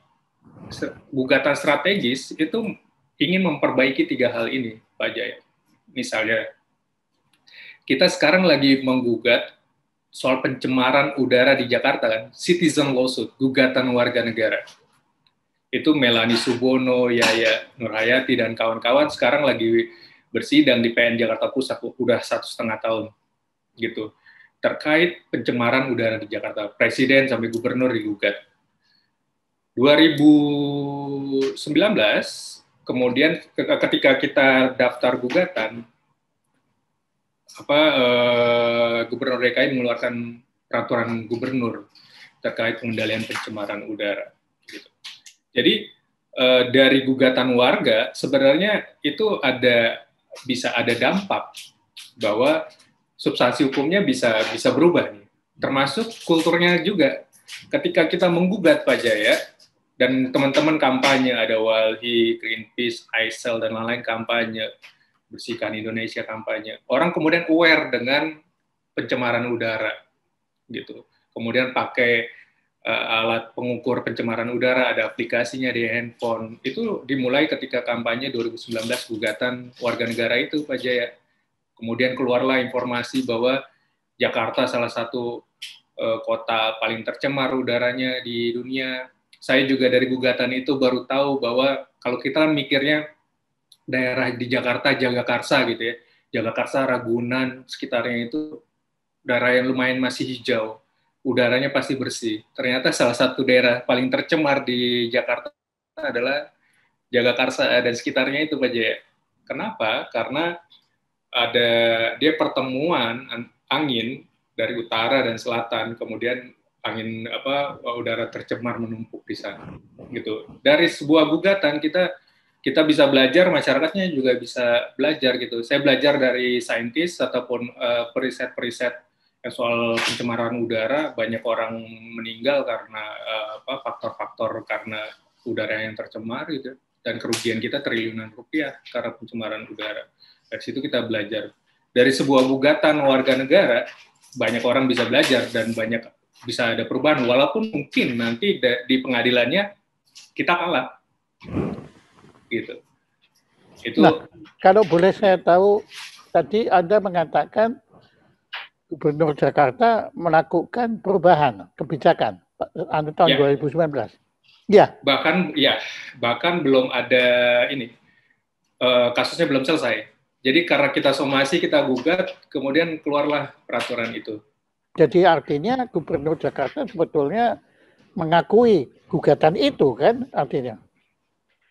gugatan strategis itu ingin memperbaiki 3 hal ini, Pak Jaya. Misalnya, kita sekarang lagi menggugat soal pencemaran udara di Jakarta kan, citizen lawsuit, gugatan warga negara. Itu Melanie Subono, Yaya Nurhayati, dan kawan-kawan sekarang lagi bersidang di PN Jakarta Pusat, udah 1,5 tahun gitu, terkait pencemaran udara di Jakarta. Presiden sampai gubernur digugat. 2019, kemudian ketika kita daftar gugatan, Gubernur DKI mengeluarkan peraturan gubernur terkait pengendalian pencemaran udara. Gitu. Jadi dari gugatan warga sebenarnya itu bisa ada dampak bahwa substansi hukumnya bisa berubah nih, termasuk kulturnya juga. Ketika kita menggugat Pak Jaya dan teman-teman kampanye, ada Walhi, Greenpeace, ISEL dan lain-lain kampanye, Bersihkan Indonesia kampanye. Orang kemudian aware dengan pencemaran udara, gitu. Kemudian pakai alat pengukur pencemaran udara, ada aplikasinya di handphone. Itu dimulai ketika kampanye 2019 gugatan warga negara itu, Pak Jaya. Kemudian keluarlah informasi bahwa Jakarta salah satu kota paling tercemar udaranya di dunia. Saya juga dari gugatan itu baru tahu bahwa kalau kita mikirnya daerah di Jakarta, Jagakarsa gitu ya, Jagakarsa, Ragunan, sekitarnya itu daerah yang lumayan masih hijau, udaranya pasti bersih. Ternyata salah satu daerah paling tercemar di Jakarta adalah Jagakarsa dan sekitarnya itu, Pak Jaya. Kenapa? Karena dia pertemuan angin dari utara dan selatan, kemudian angin udara tercemar menumpuk di sana. Gitu. Dari sebuah gugatan kita bisa belajar, masyarakatnya juga bisa belajar gitu. Saya belajar dari saintis ataupun periset-periset soal pencemaran udara, banyak orang meninggal karena faktor-faktor karena udara yang tercemar gitu, dan kerugian kita triliunan rupiah karena pencemaran udara. Dari situ kita belajar. Dari sebuah gugatan warga negara, banyak orang bisa belajar dan banyak bisa ada perubahan, walaupun mungkin nanti di pengadilannya kita kalah. Gitu. Nah, kalau boleh saya tahu, tadi Anda mengatakan Gubernur Jakarta melakukan perubahan kebijakan tahun 2019. Ya. Bahkan belum ada ini, kasusnya belum selesai. Jadi karena kita somasi, kita gugat, kemudian keluarlah peraturan itu. Jadi artinya Gubernur Jakarta sebetulnya mengakui gugatan itu kan artinya.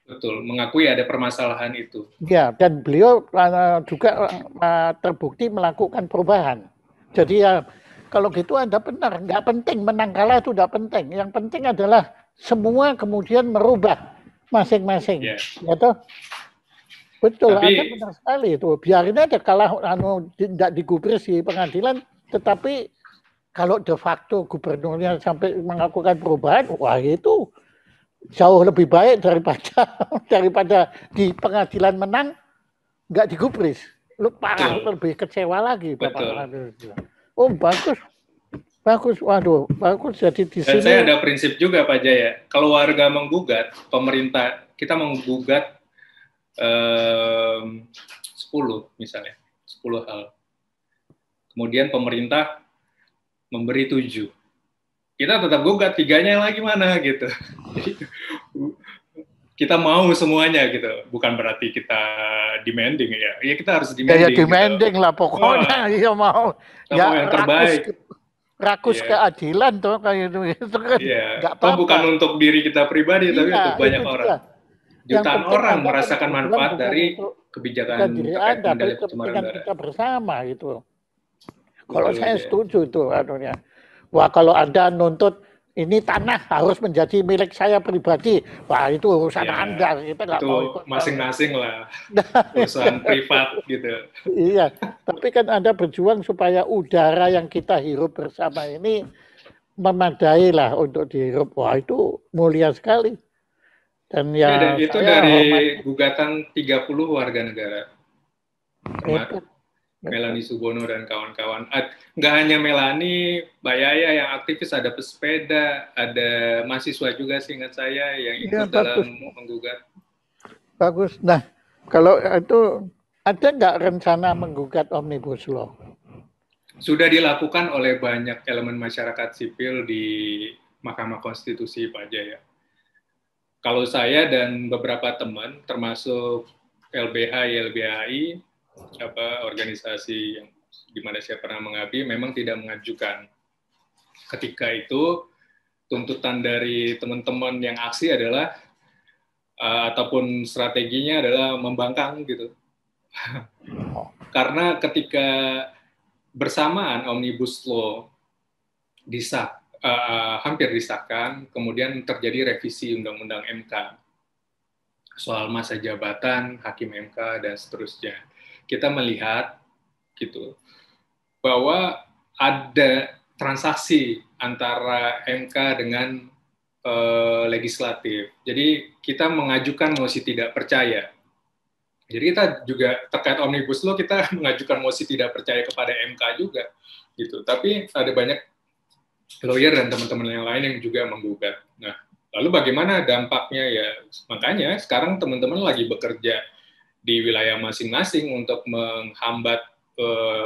Betul, mengakui ada permasalahan itu. Ya, dan beliau juga terbukti melakukan perubahan. Jadi ya kalau gitu Anda benar, nggak penting menang kalah itu nggak penting. Yang penting adalah semua kemudian merubah masing-masing. Yeah. Ya toh? Betul, Anda benar sekali itu. Biarin aja kalah tidak digubris di pengadilan, tetapi kalau de facto gubernurnya sampai melakukan perubahan, wah itu jauh lebih baik daripada di pengadilan menang nggak digubris. Lu parah, lebih kecewa lagi, Bapak. Oh bagus, waduh, bagus. Jadi di sini. Dan saya ada prinsip juga, Pak Jaya. Kalau warga menggugat, pemerintah kita menggugat 10 misalnya, 10 hal. Kemudian pemerintah memberi 7. Kita tetap gugat 3-nya lagi mana gitu. Kita mau semuanya gitu, bukan berarti kita demanding ya. Ya kita harus demanding. Ya demanding gitu lah pokoknya. Iya mau. Ya yang terbaik. Rakus keadilan tuh kayak itu kan. Nggak apa-apa. Bukan untuk diri kita pribadi, tapi untuk banyak orang. Jutaan orang merasakan manfaat dari kebijakan terkait pengendalian pencemaran udara. Kita bersama gitu. Kalau saya setuju itu anunya. Wah, kalau Anda nuntut ini tanah harus menjadi milik saya pribadi, wah itu urusan Ya, Anda, kita nggak itu mau ikut. masing-masing lah, urusan privat gitu. Iya, tapi kan Anda berjuang supaya udara yang kita hirup bersama ini memadai lah untuk dihirup. Wah, itu mulia sekali. Dan Ya, dan ya itu saya dari hormati. gugatan 30 warga negara, termasuk Hebat, hebat. Melanie Subono dan kawan-kawan. Nggak hanya Melanie, Mbak Yaya yang aktivis, ada pesepeda, ada mahasiswa juga seingat saya yang Iya, ikut dalam bagus, menggugat. bagus. Nah, kalau itu ada nggak rencana menggugat Omnibus Law? Sudah dilakukan oleh banyak elemen masyarakat sipil di Mahkamah Konstitusi, Pak Jaya. Kalau saya dan beberapa teman, termasuk LBH, YLBHI, organisasi yang di mana saya pernah mengabdi, memang tidak mengajukan. Ketika itu, tuntutan dari teman-teman yang aksi adalah, ataupun strateginya adalah membangkang gitu. Karena ketika bersamaan Omnibus Law hampir disahkan, kemudian terjadi revisi Undang-Undang MK soal masa jabatan hakim MK dan seterusnya. Kita melihat gitu bahwa ada transaksi antara MK dengan legislatif. Jadi kita mengajukan mosi tidak percaya. Jadi kita juga terkait Omnibus Law kita mengajukan mosi tidak percaya kepada MK juga gitu. Tapi ada banyak lawyer dan teman-teman yang lain yang juga menggugat. Nah, lalu bagaimana dampaknya ya? Makanya sekarang teman-teman lagi bekerja di wilayah masing-masing untuk menghambat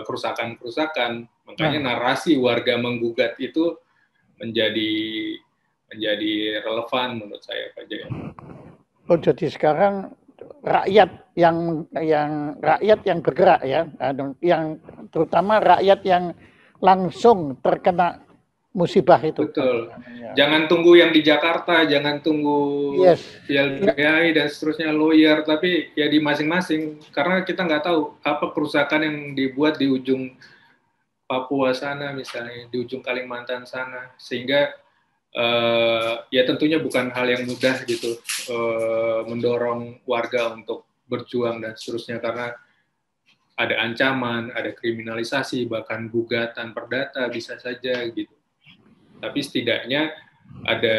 kerusakan-kerusakan. Makanya narasi warga menggugat itu menjadi relevan menurut saya, Pak Jaya. Oh, jadi sekarang rakyat yang bergerak ya, yang terutama rakyat yang langsung terkena musibah itu. Betul. Jangan tunggu yang di Jakarta, jangan tunggu YLBHI dan seterusnya lawyer, tapi ya di masing-masing. Karena kita nggak tahu apa kerusakan yang dibuat di ujung Papua sana misalnya, di ujung Kalimantan sana, sehingga ya tentunya bukan hal yang mudah gitu mendorong warga untuk berjuang dan seterusnya karena ada ancaman, ada kriminalisasi, bahkan gugatan perdata bisa saja gitu. Tapi setidaknya ada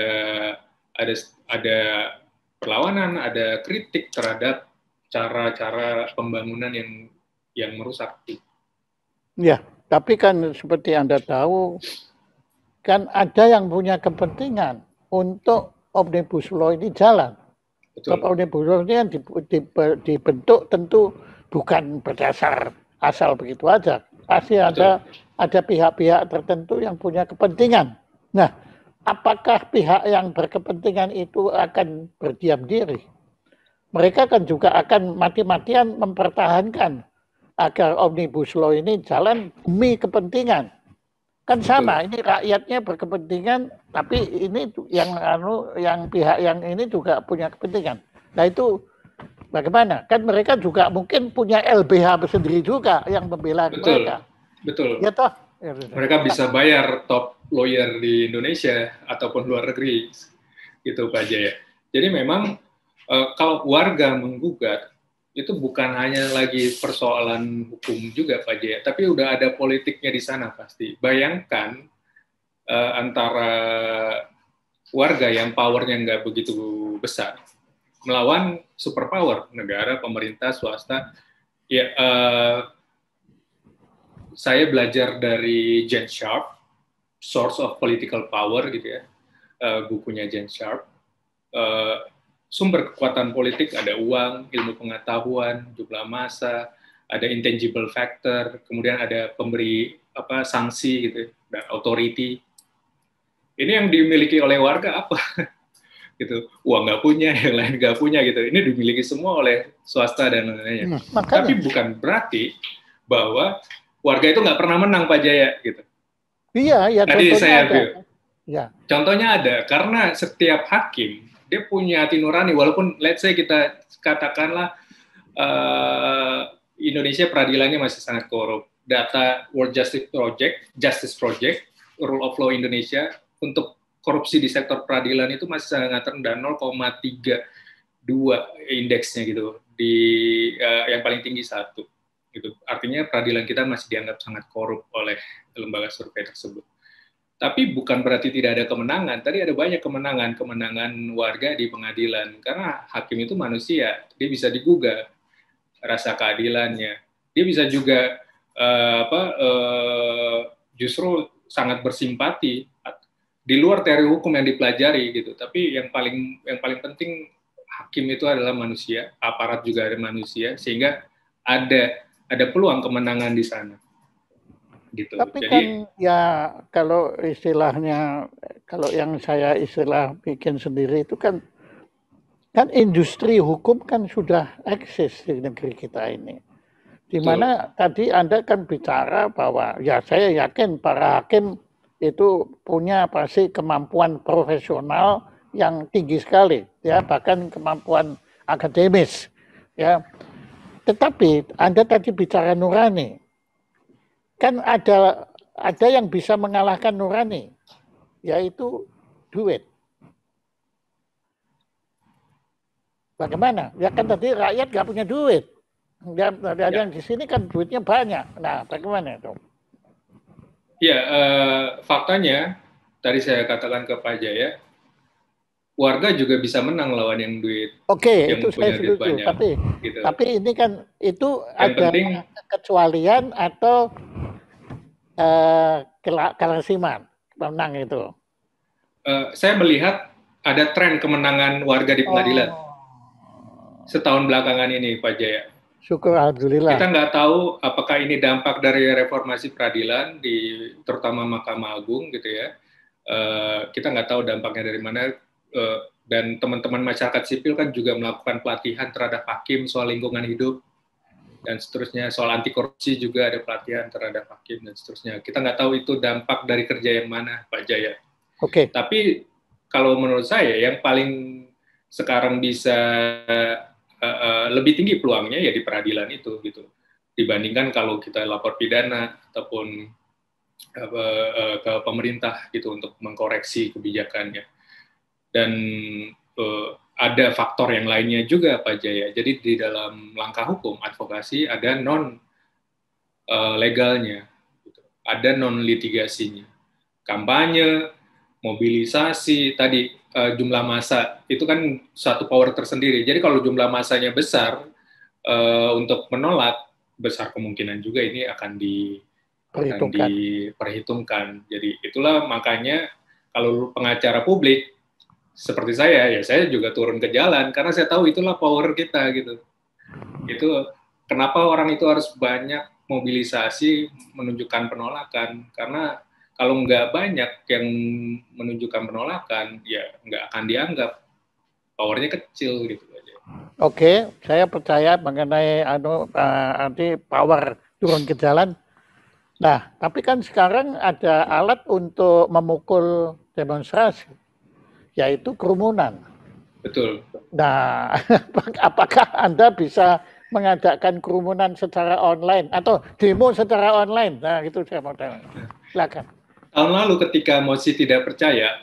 perlawanan, ada kritik terhadap cara-cara pembangunan yang merusak. Ya, tapi kan seperti Anda tahu, kan ada yang punya kepentingan untuk Omnibus Law ini jalan. Sebab Omnibus Law ini yang dibentuk tentu bukan berdasar asal begitu aja. Pasti ada pihak-pihak tertentu yang punya kepentingan. Nah, apakah pihak yang berkepentingan itu akan berdiam diri? Mereka kan juga akan mati-matian mempertahankan agar Omnibus Law ini jalan demi kepentingan. Kan sama, ini rakyatnya berkepentingan, tapi ini yang pihak yang ini juga punya kepentingan. Nah itu bagaimana? Kan mereka juga mungkin punya LBH sendiri juga yang membela mereka. Betul. Ya toh. Mereka bisa bayar top lawyer di Indonesia ataupun luar negeri, gitu Pak Jaya. Jadi memang kalau warga menggugat itu bukan hanya lagi persoalan hukum juga Pak Jaya, tapi udah ada politiknya di sana pasti. Bayangkan antara warga yang powernya nggak begitu besar melawan superpower negara, pemerintah, swasta. Ya, saya belajar dari James Sharp, Source of Political Power gitu ya, bukunya James Sharp. Sumber kekuatan politik ada uang, ilmu pengetahuan, jumlah massa, ada intangible factor, kemudian ada pemberi sanksi gitu dan authority. Ini yang dimiliki oleh warga apa? Gitu, uang nggak punya, yang lain nggak punya gitu. Ini dimiliki semua oleh swasta dan lain-lainnya. Tapi bukan berarti bahwa warga itu nggak pernah menang Pak Jaya gitu. Iya, ya tadi contohnya saya ada. Ya. Contohnya ada karena setiap hakim dia punya hati nurani walaupun let's say kita katakanlah Indonesia peradilannya masih sangat korup. Data World Justice Project rule of law Indonesia untuk korupsi di sektor peradilan itu masih sangat rendah, 0,32 indeksnya gitu, di yang paling tinggi 1 gitu. Artinya peradilan kita masih dianggap sangat korup oleh lembaga survei tersebut. Tapi bukan berarti tidak ada kemenangan. Tadi ada banyak kemenangan warga di pengadilan. Karena hakim itu manusia, dia bisa digugah rasa keadilannya. Dia bisa juga justru sangat bersimpati di luar teori hukum yang dipelajari gitu. Tapi yang paling penting, hakim itu adalah manusia, aparat juga ada manusia, sehingga ada peluang kemenangan di sana. Gitu. Tapi kan ya kalau istilahnya, kalau yang saya bikin sendiri itu kan industri hukum kan sudah eksis di negeri kita ini. Di mana tadi Anda kan bicara bahwa ya saya yakin para hakim itu punya pasti kemampuan profesional yang tinggi sekali, ya bahkan kemampuan akademis, ya. Tetapi Anda tadi bicara nurani. Kan ada yang bisa mengalahkan nurani, yaitu duit. Bagaimana? Ya kan tadi rakyat nggak punya duit. Yang di sini kan duitnya banyak. Nah, bagaimana itu? Ya, faktanya tadi saya katakan ke Pak Jaya, warga juga bisa menang lawan yang duit. Oke, itu saya setuju. Tapi ini kan itu yang ada kecualian atau kelasiman menang itu. Saya melihat ada tren kemenangan warga di pengadilan setahun belakangan ini, Pak Jaya. Syukur alhamdulillah. Kita nggak tahu apakah ini dampak dari reformasi peradilan terutama Mahkamah Agung gitu ya. Kita nggak tahu dampaknya dari mana. Dan teman-teman masyarakat sipil kan juga melakukan pelatihan terhadap hakim soal lingkungan hidup dan seterusnya, soal anti korupsi juga ada pelatihan terhadap hakim dan seterusnya. Kita nggak tahu itu dampak dari kerja yang mana, Pak Jaya. Oke. Tapi kalau menurut saya yang paling sekarang bisa lebih tinggi peluangnya ya di peradilan itu gitu, dibandingkan kalau kita lapor pidana ataupun ke pemerintah gitu untuk mengkoreksi kebijakannya. Dan ada faktor yang lainnya juga, Pak Jaya. Jadi di dalam langkah hukum advokasi ada non legalnya, gitu. Ada non litigasinya, kampanye, mobilisasi, tadi jumlah massa itu kan satu power tersendiri. Jadi kalau jumlah massanya besar untuk menolak, besar kemungkinan juga ini akan diperhitungkan. Jadi itulah makanya kalau pengacara publik seperti saya, ya saya juga turun ke jalan karena saya tahu itulah power kita gitu. Itu kenapa orang itu harus banyak mobilisasi menunjukkan penolakan, karena kalau nggak banyak yang menunjukkan penolakan, ya nggak akan dianggap, powernya kecil gitu aja. Oke, saya percaya mengenai nanti power turun ke jalan. Nah, tapi kan sekarang ada alat untuk memukul demonstrasi, yaitu kerumunan. Betul. Nah, apakah Anda bisa mengadakan kerumunan secara online atau demo secara online? Nah, itu saya mau tanya. Silakan. Tahun lalu ketika mosi tidak percaya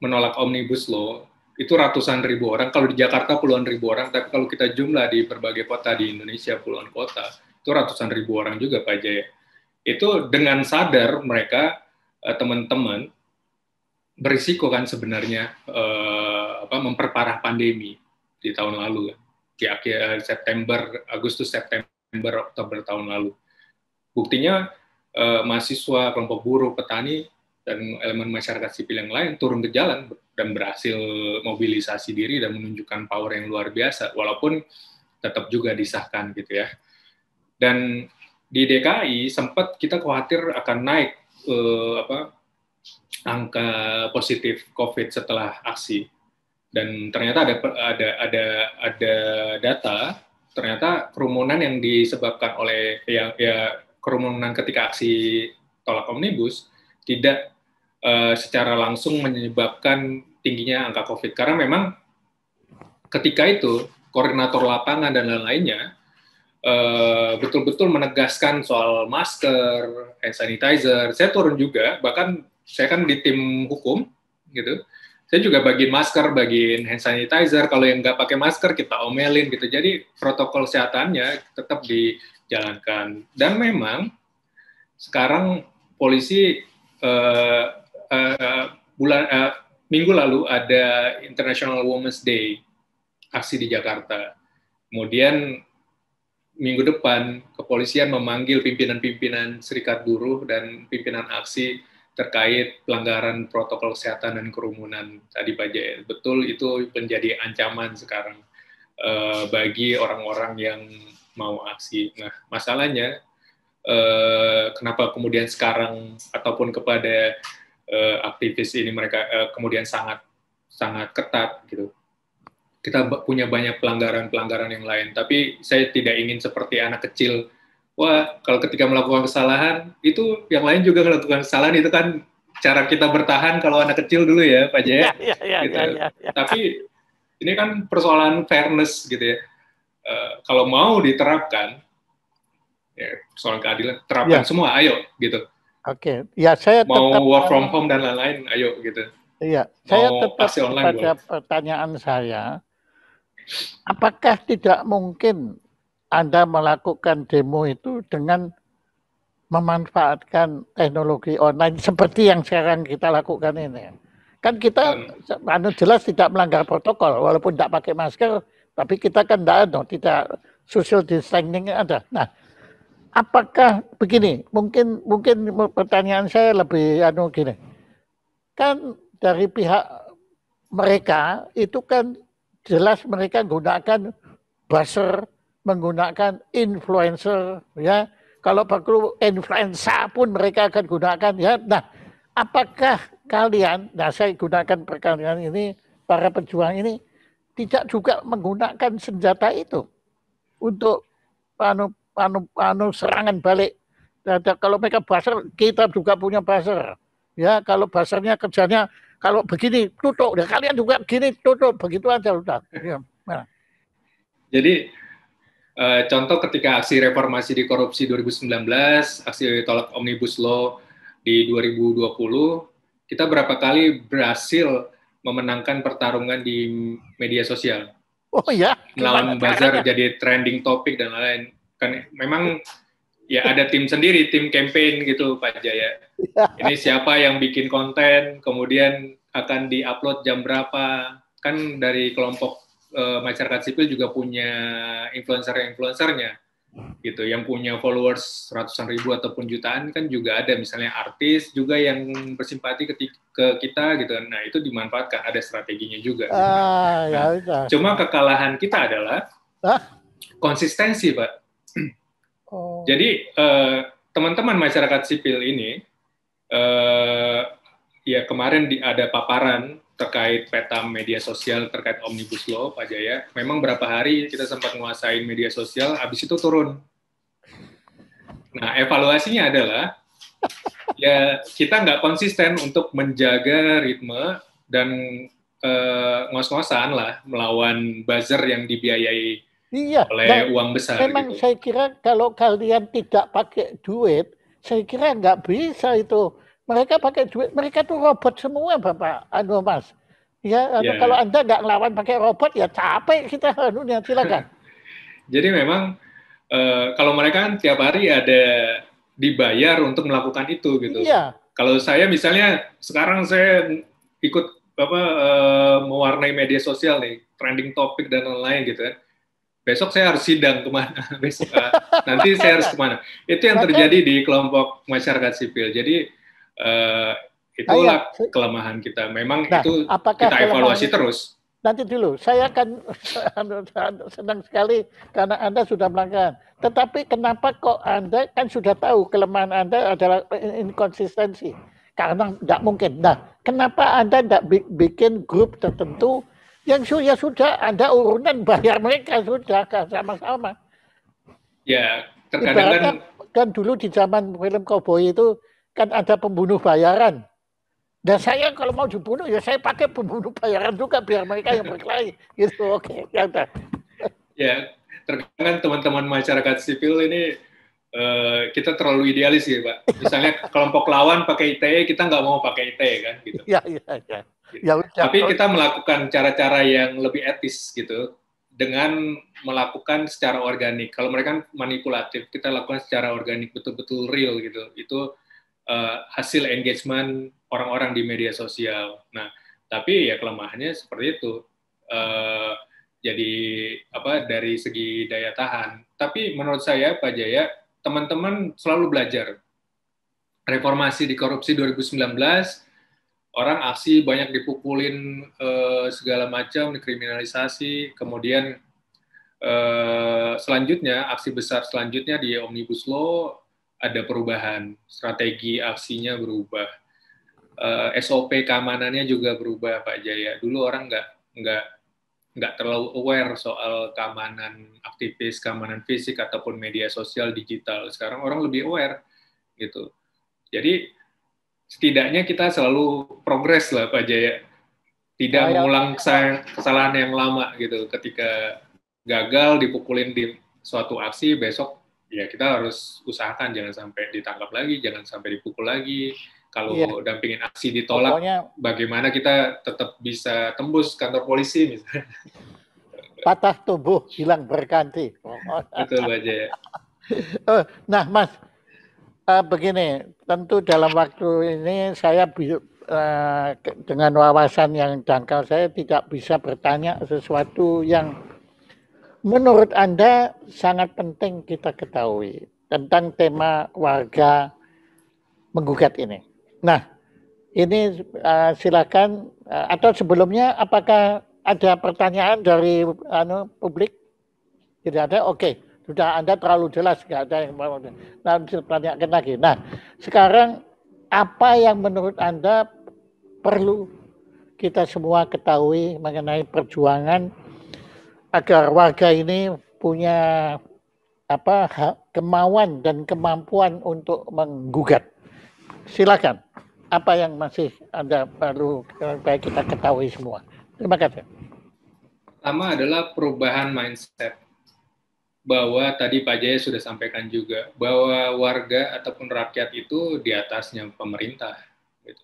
menolak Omnibus Law, itu ratusan ribu orang. Kalau di Jakarta puluhan ribu orang, tapi kalau kita jumlah di berbagai kota di Indonesia, puluhan kota, itu ratusan ribu orang juga, Pak Jaya. Itu dengan sadar mereka, teman-teman, berisiko kan sebenarnya memperparah pandemi di tahun lalu, di akhir Agustus, September, Oktober tahun lalu. Buktinya mahasiswa, kelompok buruh, petani, dan elemen masyarakat sipil yang lain turun ke jalan dan berhasil mobilisasi diri dan menunjukkan power yang luar biasa, walaupun tetap juga disahkan gitu ya. Dan di DKI sempat kita khawatir akan naik angka positif COVID setelah aksi, dan ternyata ada data, ternyata kerumunan yang disebabkan oleh kerumunan ketika aksi tolak Omnibus tidak secara langsung menyebabkan tingginya angka COVID, karena memang ketika itu koordinator lapangan dan lain-lainnya betul-betul menegaskan soal masker, hand sanitizer. Saya turun juga, bahkan saya kan di tim hukum, gitu. Saya juga bagiin masker, bagiin hand sanitizer. Kalau yang nggak pakai masker kita omelin, gitu. Jadi protokol kesehatannya tetap dijalankan. Dan memang sekarang polisi minggu lalu ada International Women's Day aksi di Jakarta. Kemudian minggu depan kepolisian memanggil pimpinan-pimpinan serikat buruh dan pimpinan aksi terkait pelanggaran protokol kesehatan dan kerumunan tadi Pak Jaya. Betul, itu menjadi ancaman sekarang bagi orang-orang yang mau aksi. Nah, masalahnya kenapa kemudian sekarang ataupun kepada aktivis ini mereka kemudian sangat ketat gitu. Kita punya banyak pelanggaran-pelanggaran yang lain, tapi saya tidak ingin seperti anak kecil. Wah, kalau ketika melakukan kesalahan, itu yang lain juga melakukan kesalahan, itu kan cara kita bertahan kalau anak kecil dulu ya, Pak Jaya. Gitu. Tapi ini kan persoalan fairness gitu ya. Kalau mau diterapkan, ya, persoalan keadilan, terapkan semua, ayo gitu. Oke, ya saya mau tetap work from home dan lain-lain, ayo gitu. Iya, saya tetap pada pertanyaan saya, apakah tidak mungkin Anda melakukan demo itu dengan memanfaatkan teknologi online seperti yang sekarang kita lakukan ini? Kan kita jelas tidak melanggar protokol, walaupun tidak pakai masker, tapi kita kan tidak social distancing ada. Nah, apakah begini? Mungkin pertanyaan saya lebih gini. Kan dari pihak mereka itu kan jelas mereka menggunakan buzzer, menggunakan influencer, ya. Kalau perlu influenza pun mereka akan gunakan, ya. Nah, apakah kalian, saya gunakan perkalian ini, para pejuang ini tidak juga menggunakan senjata itu untuk serangan balik? Kalau mereka buzzer, kita juga punya buzzer. Ya, kalau buzzernya kerjanya kalau begini tutup, ya kalian juga gini tutup, begitu aja udah. Ya, nah. Jadi contoh ketika aksi reformasi di korupsi 2019, aksi tolak Omnibus Law di 2020, kita berapa kali berhasil memenangkan pertarungan di media sosial. Oh ya, melawan buzzer jadi trending topik dan lain-lain. Kan memang ya ada tim sendiri, tim campaign gitu Pak Jaya. Ini siapa yang bikin konten, kemudian akan di-upload jam berapa. Kan dari kelompok masyarakat sipil juga punya influencer-influencernya gitu, yang punya followers ratusan ribu ataupun jutaan kan juga ada, misalnya artis juga yang bersimpati ke kita gitu. Nah, itu dimanfaatkan, ada strateginya juga. Cuma kekalahan kita adalah konsistensi, Pak. Jadi teman-teman masyarakat sipil ini ya kemarin ada paparan terkait peta media sosial terkait Omnibus Law, Pak Jaya. Memang berapa hari kita sempat menguasai media sosial, habis itu turun. Nah, evaluasinya adalah ya kita nggak konsisten untuk menjaga ritme dan ngos-ngosan lah melawan buzzer yang dibiayai oleh uang besar. Memang gitu. Saya kira kalau kalian tidak pakai duit, saya kira nggak bisa itu. Mereka pakai duit, mereka tuh robot semua, Bapak Mas. Ya, kalau Anda nggak ngelawan pakai robot, ya capek kita. Silakan. Jadi memang kalau mereka kan tiap hari ada dibayar untuk melakukan itu gitu. Iya. Kalau saya misalnya sekarang saya ikut mewarnai media sosial nih, trending topik dan lain-lain gitu kan. Besok saya harus sidang kemana? Besok nanti saya harus kemana? Itu yang terjadi di kelompok masyarakat sipil. Jadi itulah kelemahan kita. Memang itu kita evaluasi terus. Nanti dulu, saya akan senang sekali karena Anda sudah melakukan. Tetapi kenapa kok Anda kan sudah tahu kelemahan Anda adalah inkonsistensi? Karena tidak mungkin. Nah, kenapa Anda tidak bikin grup tertentu yang sudah Anda urunan bayar mereka sudah sama-sama? Ya, terkadang kan dulu di zaman film Cowboy itu kan ada pembunuh bayaran. Dan saya kalau mau dibunuh ya saya pakai pembunuh bayaran juga biar mereka yang berkelahi gitu. Oke, ya udah. Ya, terkadang teman-teman masyarakat sipil ini kita terlalu idealis ya Pak. Misalnya kelompok lawan pakai ITE, kita nggak mau pakai ITE kan gitu. Iya, iya, iya. Ya udah. Tapi kita melakukan cara-cara yang lebih etis gitu dengan melakukan secara organik. Kalau mereka manipulatif, kita lakukan secara organik, betul-betul real gitu. Itu hasil engagement orang-orang di media sosial. Nah, tapi ya kelemahannya seperti itu. Jadi apa dari segi daya tahan. Tapi menurut saya Pak Jaya, teman-teman selalu belajar. Reformasi di korupsi 2019, orang aksi banyak dipukulin segala macam, dikriminalisasi, kemudian selanjutnya aksi besar selanjutnya di Omnibus Law ada perubahan, strategi aksinya berubah, SOP keamanannya juga berubah Pak Jaya. Dulu orang nggak terlalu aware soal keamanan aktivis, keamanan fisik ataupun media sosial digital. Sekarang orang lebih aware gitu. Jadi setidaknya kita selalu progres lah Pak Jaya. Tidak mengulang kesalahan yang lama gitu. Ketika gagal dipukulin di suatu aksi, besok ya kita harus usahakan jangan sampai ditangkap lagi, jangan sampai dipukul lagi. Kalau dampingin aksi ditolak, pokoknya, bagaimana kita tetap bisa tembus kantor polisi misalnya. Patah tubuh, hilang berganti. Betul Pak Jaya. Nah Mas, begini, tentu dalam waktu ini saya dengan wawasan yang dangkal saya tidak bisa bertanya sesuatu yang menurut Anda sangat penting kita ketahui tentang tema warga menggugat ini. Nah, ini silakan atau sebelumnya apakah ada pertanyaan dari publik? Tidak ada? Oke. Sudah Anda terlalu jelas, nggak ada yang mau. Nah, ditanyakan lagi. Nah, sekarang apa yang menurut Anda perlu kita semua ketahui mengenai perjuangan agar warga ini punya kemauan dan kemampuan untuk menggugat? Silakan. Apa yang masih Anda perlu baik kita ketahui semua? Terima kasih. Pertama adalah perubahan mindset. Bahwa tadi Pak Jaya sudah sampaikan juga, bahwa warga ataupun rakyat itu di atasnya pemerintah. Gitu.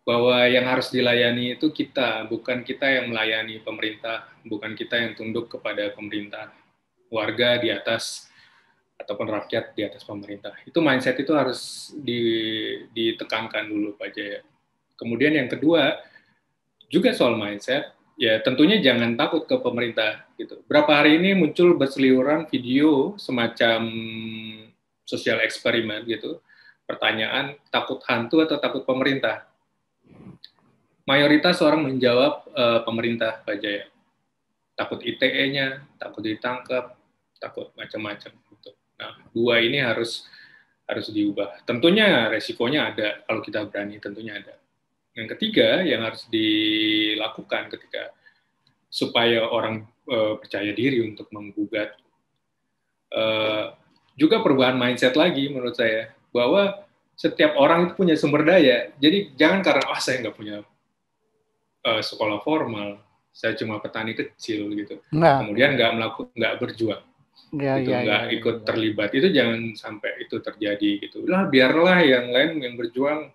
Bahwa yang harus dilayani itu kita, bukan kita yang melayani pemerintah, bukan kita yang tunduk kepada pemerintah. Warga di atas, ataupun rakyat di atas pemerintah. Itu mindset itu harus ditekankan dulu Pak Jaya. Kemudian yang kedua, juga soal mindset, ya tentunya jangan takut ke pemerintah gitu. Berapa hari ini muncul berseliweran video semacam sosial eksperimen gitu. Pertanyaan, takut hantu atau takut pemerintah? Mayoritas orang menjawab pemerintah Pak Jaya. Takut ITE-nya, takut ditangkap, takut macam-macam gitu. Nah, dua ini harus diubah. Tentunya resikonya ada kalau kita berani, tentunya ada. Yang ketiga yang harus dilakukan ketika supaya orang percaya diri untuk menggugat juga perubahan mindset lagi menurut saya bahwa setiap orang itu punya sumber daya. Jadi jangan karena saya nggak punya sekolah formal, saya cuma petani kecil gitu, kemudian nggak berjuang, nggak ikut terlibat. Itu jangan sampai itu terjadi gitu. Lah biarlah yang lain yang berjuang.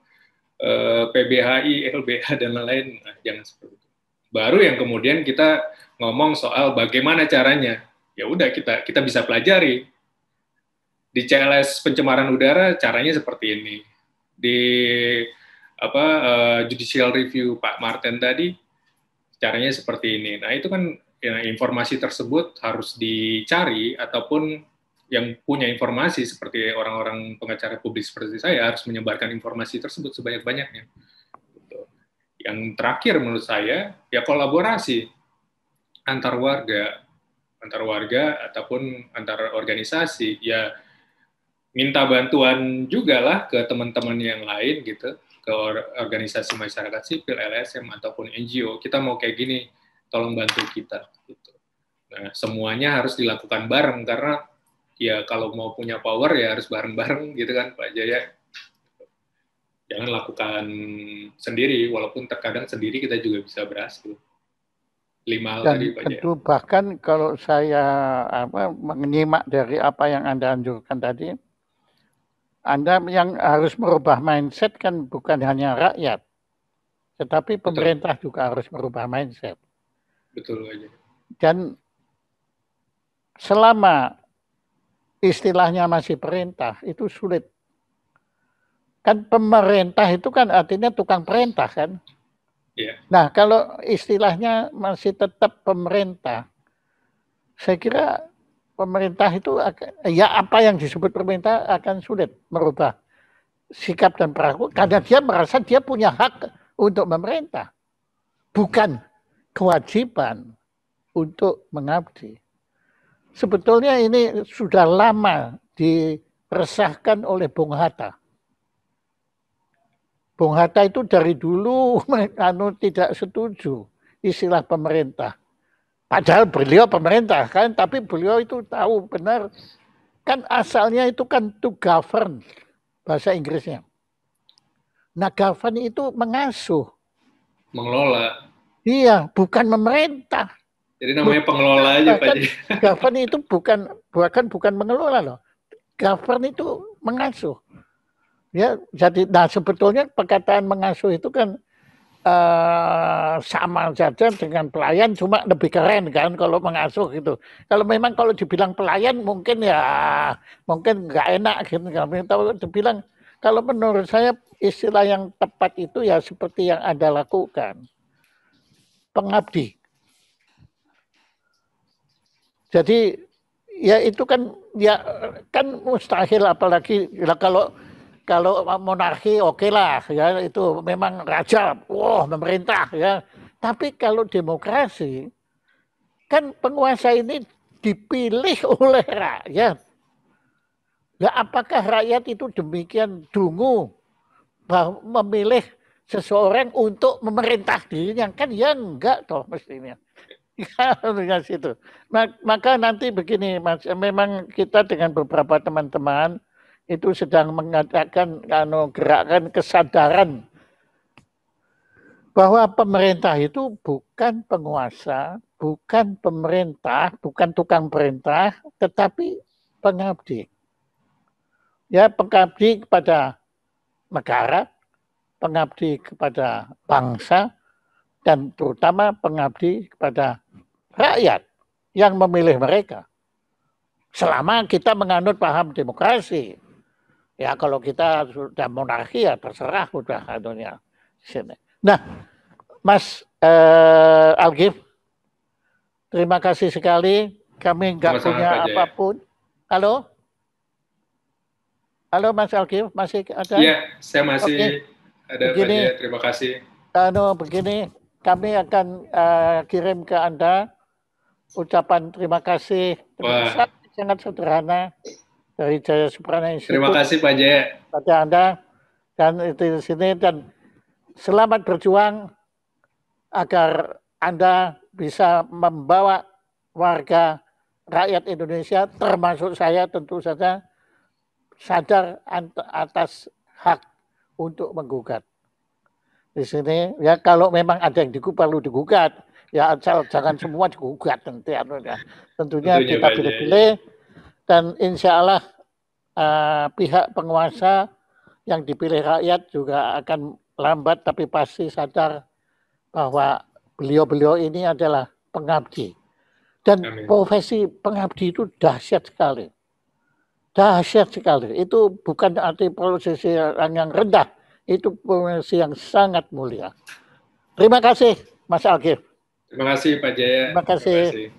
PBHI, LBH dan lain-lain, jangan seperti itu. Baru yang kemudian kita ngomong soal bagaimana caranya. Ya udah kita bisa pelajari. Di CLS pencemaran udara caranya seperti ini. Di judicial review Pak Martin tadi caranya seperti ini. Nah itu kan ya, informasi tersebut harus dicari ataupun yang punya informasi seperti orang-orang pengacara publik seperti saya harus menyebarkan informasi tersebut sebanyak-banyaknya. Yang terakhir menurut saya ya kolaborasi antar warga ataupun antar organisasi, ya minta bantuan juga lah ke teman-teman yang lain gitu, ke organisasi masyarakat sipil, LSM ataupun NGO. Kita mau kayak gini, tolong bantu kita. Gitu. Nah semuanya harus dilakukan bareng karena ya kalau mau punya power ya harus bareng-bareng gitu kan Pak Jaya. Jangan lakukan sendiri, walaupun terkadang sendiri kita juga bisa berhasil. 5 hal Dan tadi Pak Jaya. tentu bahkan kalau saya menyimak dari apa yang Anda anjurkan tadi, Anda yang harus merubah mindset kan bukan hanya rakyat, tetapi pemerintah juga harus merubah mindset. Betul Pak Jaya. Dan selama istilahnya masih perintah, itu sulit. Kan pemerintah itu kan artinya tukang perintah kan. Yeah. Nah, kalau istilahnya masih tetap pemerintah, saya kira pemerintah itu ya apa yang disebut pemerintah akan sulit merubah sikap dan perilaku karena dia merasa dia punya hak untuk memerintah, bukan kewajiban untuk mengabdi. Sebetulnya ini sudah lama diresahkan oleh Bung Hatta. Bung Hatta itu dari dulu tidak setuju istilah pemerintah. Padahal beliau pemerintah kan, tapi beliau itu tahu benar kan asalnya itu kan to govern bahasa Inggrisnya. Nah, govern itu mengasuh, mengelola. Iya, bukan memerintah. Jadi namanya pengelola aja Pak. Govern itu bukan mengelola loh. Govern itu mengasuh. Ya, jadi nah sebetulnya perkataan mengasuh itu kan sama saja dengan pelayan, cuma lebih keren kan kalau mengasuh gitu. Kalau memang kalau dibilang pelayan mungkin nggak enak gitu. Kalau dibilang, kalau menurut saya istilah yang tepat itu ya seperti yang Anda lakukan, pengabdi. Jadi ya itu kan mustahil, apalagi ya kalau monarki oke lah ya, itu memang raja, memerintah ya. Tapi kalau demokrasi kan penguasa ini dipilih oleh rakyat. Ya apakah rakyat itu demikian dungu memilih seseorang untuk memerintah dirinya? Kan ya enggak toh mestinya. Ya situ. Maka nanti begini Mas, memang kita dengan beberapa teman-teman itu sedang mengadakan gerakan kesadaran bahwa pemerintah itu bukan penguasa, bukan pemerintah, bukan tukang perintah, tetapi pengabdi. Ya, pengabdi kepada negara, pengabdi kepada bangsa, dan terutama pengabdi kepada rakyat yang memilih mereka. Selama kita menganut paham demokrasi. Ya kalau kita sudah monarki ya terserah udah anunya sini. Nah, Mas Algif, terima kasih sekali. Kami nggak punya apapun. Halo? Halo Mas Algif, masih ada? Iya, saya masih ada begini, Pak. Terima kasih. Begini, kami akan kirim ke Anda ucapan terima kasih. Sangat sederhana dari Jaya Suprana Institute. Terima kasih Pak Jaya. Pada Anda dan itu di sini, dan selamat berjuang agar Anda bisa membawa warga rakyat Indonesia termasuk saya tentu saja sadar atas hak untuk menggugat. Di sini ya kalau memang ada yang perlu digugat ya asal jangan semua digugat nanti tentunya kita pilih-pilih. Dan insya Allah pihak penguasa yang dipilih rakyat juga akan lambat tapi pasti sadar bahwa beliau-beliau ini adalah pengabdi. Dan Amin. Profesi pengabdi itu dahsyat sekali. Dahsyat sekali. Itu bukan arti profesi yang rendah. Itu profesi yang sangat mulia. Terima kasih Mas Algif. Terima kasih Pak Jaya. Terima kasih.